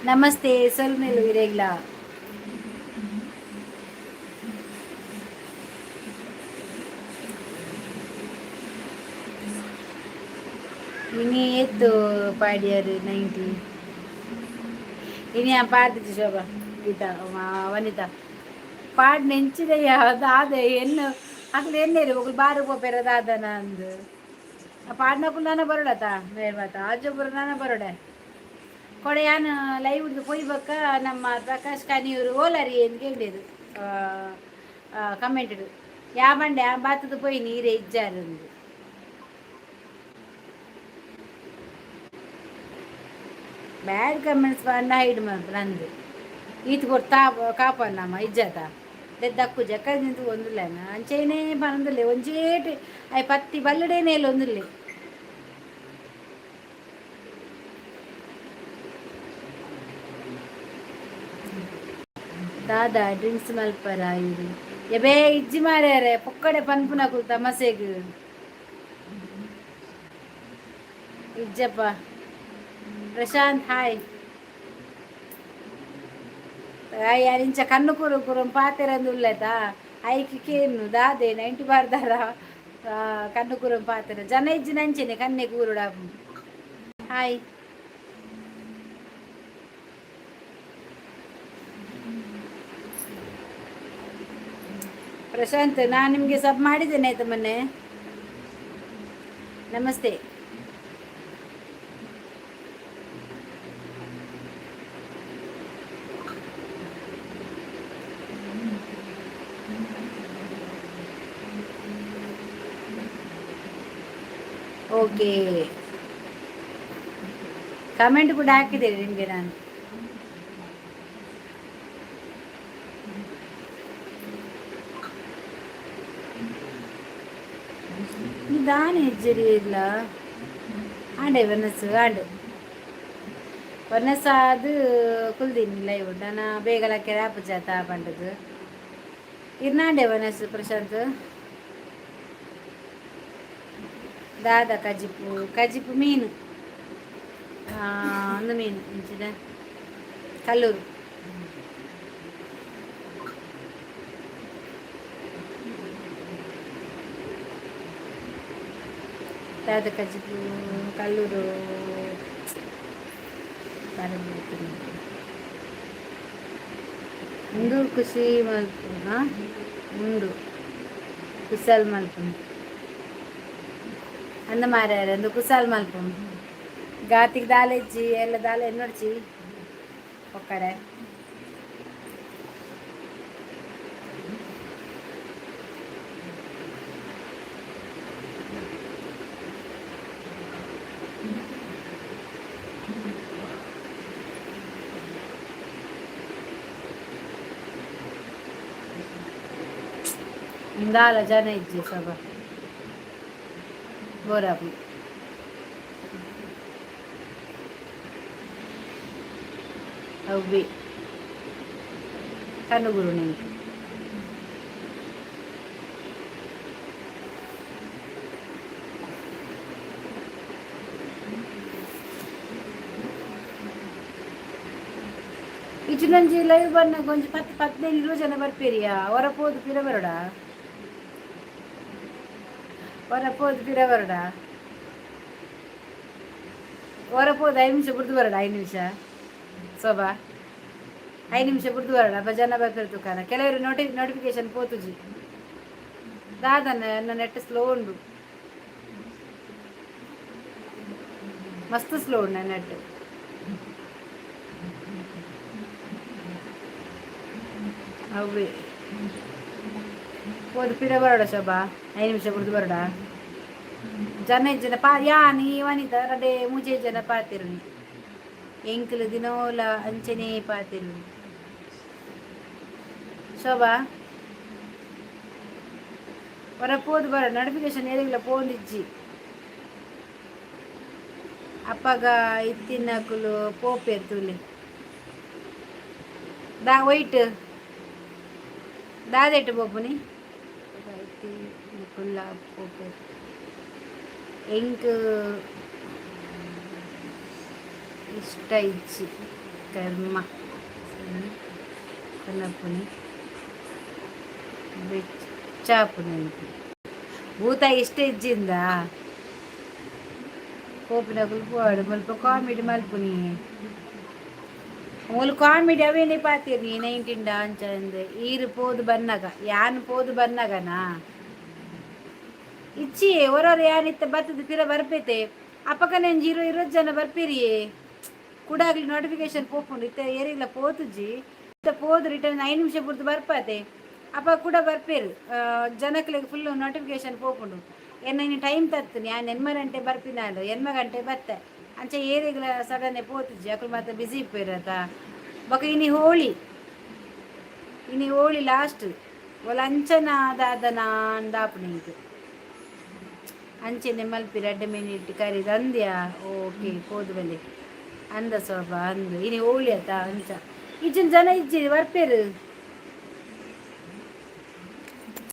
ನಮಸ್ತೆ ಸೊಲ್ಮೇಲು ಇರೇಗ್ಲಾ ಇನಿ ಎತ್ತು ಪಾಡ್ಯಾರು 90 ಇನಿ ಆ ಪಾಡ್ದಿತ್ತು ಶೋಭಾ ಗೀತಾ ವನಿತಾ ಪಾಡ್ ನೆಂಚಿದೆಯ ದಾದೆ ಎನ್ನು ಅಕ್ಲು ಎಣ್ಣೆರು ಒಗ್ಲು ಬಾರು ಪೋಪೆರ ದಾದನ ಅಂದು ಆ ಪಾಡ್ನಕ್ಕೂ ನಾನು ಬರೋಡತ ಮೇರ್ಬಾತ ಆಜೊಬ್ಬರು ನಾನು ಬರೋಡೆ ಕೊಡೆಯಾನು ಲೈವ್ ಹಿಡಿದು ಪೊಯ್ಬೇಕ ನಮ್ಮ ಪ್ರಕಾಶ್ ಕಾನಿಯವರು ಓಲರಿ ಎಂದು ಕೇಳಿದ್ರು ಕಮೆಂಟ್ ಯಾ ಬಂಡೆ ಬಾತದ ಪೊಯ್ ನೀರೇ ಇಜ್ಜಾರಂದು ಬ್ಯಾಡ್ ಕಮೆಂಟ್ಸ್ ಅಣ್ಣ ಹಿಡ್ ನಂದು ಈತ್ ಕೊಡ್ತಾ ಕಾಪನ್ನಮ್ಮ ಇಜ್ಜತ ದಕ್ಕು ಜಕ್ಕ ನಿಂತು ಒಂದಿಲ್ಲನ ಅಂಚೇನೇ ಬಂದಿಲ್ಲ ಒಂಚೇಟ್ ಅಯ್ಯ ಪತ್ತಿ ಬಲ್ಲಡೇನೇ ಇಲ್ಲ ಒಂದಿಲ್ಲ ದಾದಾ ಡ್ರಿಂಕ್ಸ್ ಮಲ್ಪರ ಇರು ಎಬೇ ಇಜ್ಜಿ ಮಾರ್ಯಾರೆ ಪೊಕ್ಕಡೆ ಪನ್ಪುನಕು ತಮಸೆಗ್ ಇಜ್ಜಪ್ಪ ಪ್ರಶಾಂತ್ ಹಾಯ್ ಇಂಚ ಕಣ್ಣು ಕೂರು ಕೂರು ಪಾತೆರಂದುಲ್ಲದ ಐಕಿ ಕೇನು ದಾದೆ 90 ಬಾರ್ದಾರ ಕಣ್ಣು ಕೂರು ಪಾತೆರ ಜನ ಇಜ್ಜಿ ನಂಚೆನೆ ಕನ್ನೆ ಕೂರುಡ ಹಾಯ್ ಪ್ರಶಾಂತ್ ನಾನು ನಿಮಗೆ ಸಬ್ ಮಾಡಿದ್ದೇನೆ ಆಯ್ತಾ ಮೊನ್ನೆ ನಮಸ್ತೆ ಓಕೆ ಕಮೆಂಟ್ ಕೂಡ ಹಾಕಿದ್ದೇನೆ ನಿಮಗೆ ನಾನು ದಾನೆ ಹೆಜ್ಜರಿ ಇಲ್ಲ ಆಂಡೆ ವನಸ್ಸು ಆಂಡು ವನಸ್ಸು ಅದು ಕುಲ್ದೀನಿ ಲೈವ್ ನಾನು ಬೇಗಲಕ್ಕೆ ರಾಪು ಜಾತ ಪಂಡದು ಇರ್ನಾಂಡೆ ವನಸ್ ಪ್ರಶಾಂತ್ ದಾದ ಕಜಿಪು ಮೀನು ಒಂದು ಮೀನು ಇಂಚಿದ ಕಲ್ಲೂರು ದಾದ ಕಜಿಪು ಕಲ್ಲೂರು ಮುಂದು ಖುಷಿ ಮಲ್ಪು ಮುಂದು ಕುಸಲ್ ಮಲ್ಪು ಅಂದ ಮಾರ್ಯಾರ ಅಂದು ಕುಸಾಲ್ ಮಲ್ಪು ಗಾತಿಗೆ ದಾಲ್ ಇಜ್ಜಿ ಎಲ್ಲ ದಾಲ್ ಎನ್ನೊಡ್ಚಿ ಒಕ್ಕಡೆ ದಾಲ ಜನ ಇಜ್ಜಿ ಸಬ ಬೋರಾಬು ಅವು ಕನುಗುರು ನಿಂಗೆ ಇಚ್ಚು ನಂಜಿ ಲೈವ್ ಬನ್ನ ಕೊಂಚ 10-15 ಜನ ಬರ್ಪೇರಿಯಾ ಹೊರಪೋದು ಪಿರ ಬರೋಡ ಹೊರಪೋದು 5 ನಿಮಿಷ ಬಿಡ್ದು ಬರೋಡ 5 ನಿಮಿಷ ಶೋಭಾ 5 ನಿಮಿಷ ಬಿಡ್ದು ಬರೋಡ ಅಪ್ಪ ಜನ ಬರ್ತಿರ್ತು ಕಾನ ಕೆಲವರು ನೋಟಿಫಿಕೇಶನ್ ಪೋತುಜಿ ದಾದನ ನನ್ನ ನೆಟ್ ಸ್ಲೋ ಉಂಡು ಮಸ್ತ್ ಸ್ಲೋ ಉಂಡು ನನ್ನ ನೆಟ್ ಅವೇ ಪೋದು ಪಿರ ಬರೋಡ ಶೋಭಾ 5 ನಿಮಿಷ ಬಿಡ್ದು ಬರೋಡ ಜನ ಯಾನಿ ವನಿತ ರಡೆ ಮುಜೆ ಜನ ಪಾತಿರು ಎಂಕಲು ದಿನೋಲ ಅಂಚನೆ ಪಾತಿರು ಶೋಭಾ ಹೊರಪೋದು ಬರ ನೋಟಿಫಿಕೇಶನ್ ಏರಿಗಿಲ್ಲ ಪೋಂದಿಜ್ಜಿ ಅಪ್ಪಗ ಇತ್ತಿನಕುಲು ಪೋಪೇರ್ ತುಲಿ ದಾ ವೈಟ್ ದಾದೆಟ್ಟು ಪೋಪುನಿ ಕುಲ್ಲ ಪೋಪೇರ್ ಎಂಕ್ ಇಷ್ಟ ಇಜ್ಜಿ ಕರ್ಮ ಕನ್ನಪ್ಪುನಿ ಬೆಚ್ಚಾಪುನಿ ಭೂತ ಇಷ್ಟ ಇಜ್ಜಿಂದ ಕೋಪಿನ ಕುಲ್ಪುವಾಡು ಮಲ್ಪ ಕಾಮಿಡಿ ಮಲ್ಪುನಿ ಮೂಲು ಕಾಮಿಡಿ ಅವೇನೇ ಪಾತಿರ್ನಿ 19 ಅಂಚ ಅಂದೆ ಈರು ಪೋದು ಬನ್ನಗ ಯಾನ್ ಪೋದು ಬನ್ನಗನಾ ಇಚ್ಚಿ ಹೊರವ್ರು ಯಾನಿತ್ತ ಬರ್ತದೆ ಪಿರ ಬರ್ಪೈತೆ ಅಪ್ಪಕನೆ 20 ಜನ ಬರ್ಪೀರಿಯೇ ಕೂಡಾಗ್ಲಿ ನೋಟಿಫಿಕೇಶನ್ ಪೋಪುಂಡು ಇತ್ತ ಏರಿಲ್ಲ ಪೋತುಜಿ ಇತ್ತ ಪೋದು ರಿಟರ್ನ್ 5 ನಿಮಿಷ ಬಿಡ್ದು ಬರ್ಪಾತೆ ಅಪ್ಪ ಕೂಡ ಬರ್ಪೇರು ಜನಕ್ಲೆಗ್ ಫುಲ್ಲು ನೋಟಿಫಿಕೇಶನ್ ಪೋಪುಂಡು ಇನ್ನು ಟೈಮ್ ತತ್ತು ನಾನು 8 ಗಂಟೆ ಬರ್ಪಿನಾಲು 8 ಗಂಟೆ ಬರ್ತೆ ಅಂಚೆ ಏರಿಗ್ಲ ಸಡನ್ನೇ ಪೋತುಜಿ ಅಕ್ಲು ಮತ್ತೆ ಬಿಸಿ ಇಪ್ಪಿರತ್ತ ಬಕ ಇನಿ ಹೋಳಿ ಲಾಸ್ಟ್ ಒಲ ಅಂಚನ ದಾದನ ಅಂದಾಪುನಿಂತು ಅಂಚೆನೆ ಮಲ್ಪಿರ 2 ಮಿನಿಟ್ ಕರೀದು ಅಂದ್ಯಾ ಓಕೆ ಪೋದು ಬಲೆ ಅಂದ ಸ್ವಲ್ಪ ಅಂದು ಇನಿ ಹೋಳಿ ಆತ ಅಂಚ ಇಜ್ಜಿನ ಜನ ಇಜ್ಜಿ ಬರ್ಪೇರು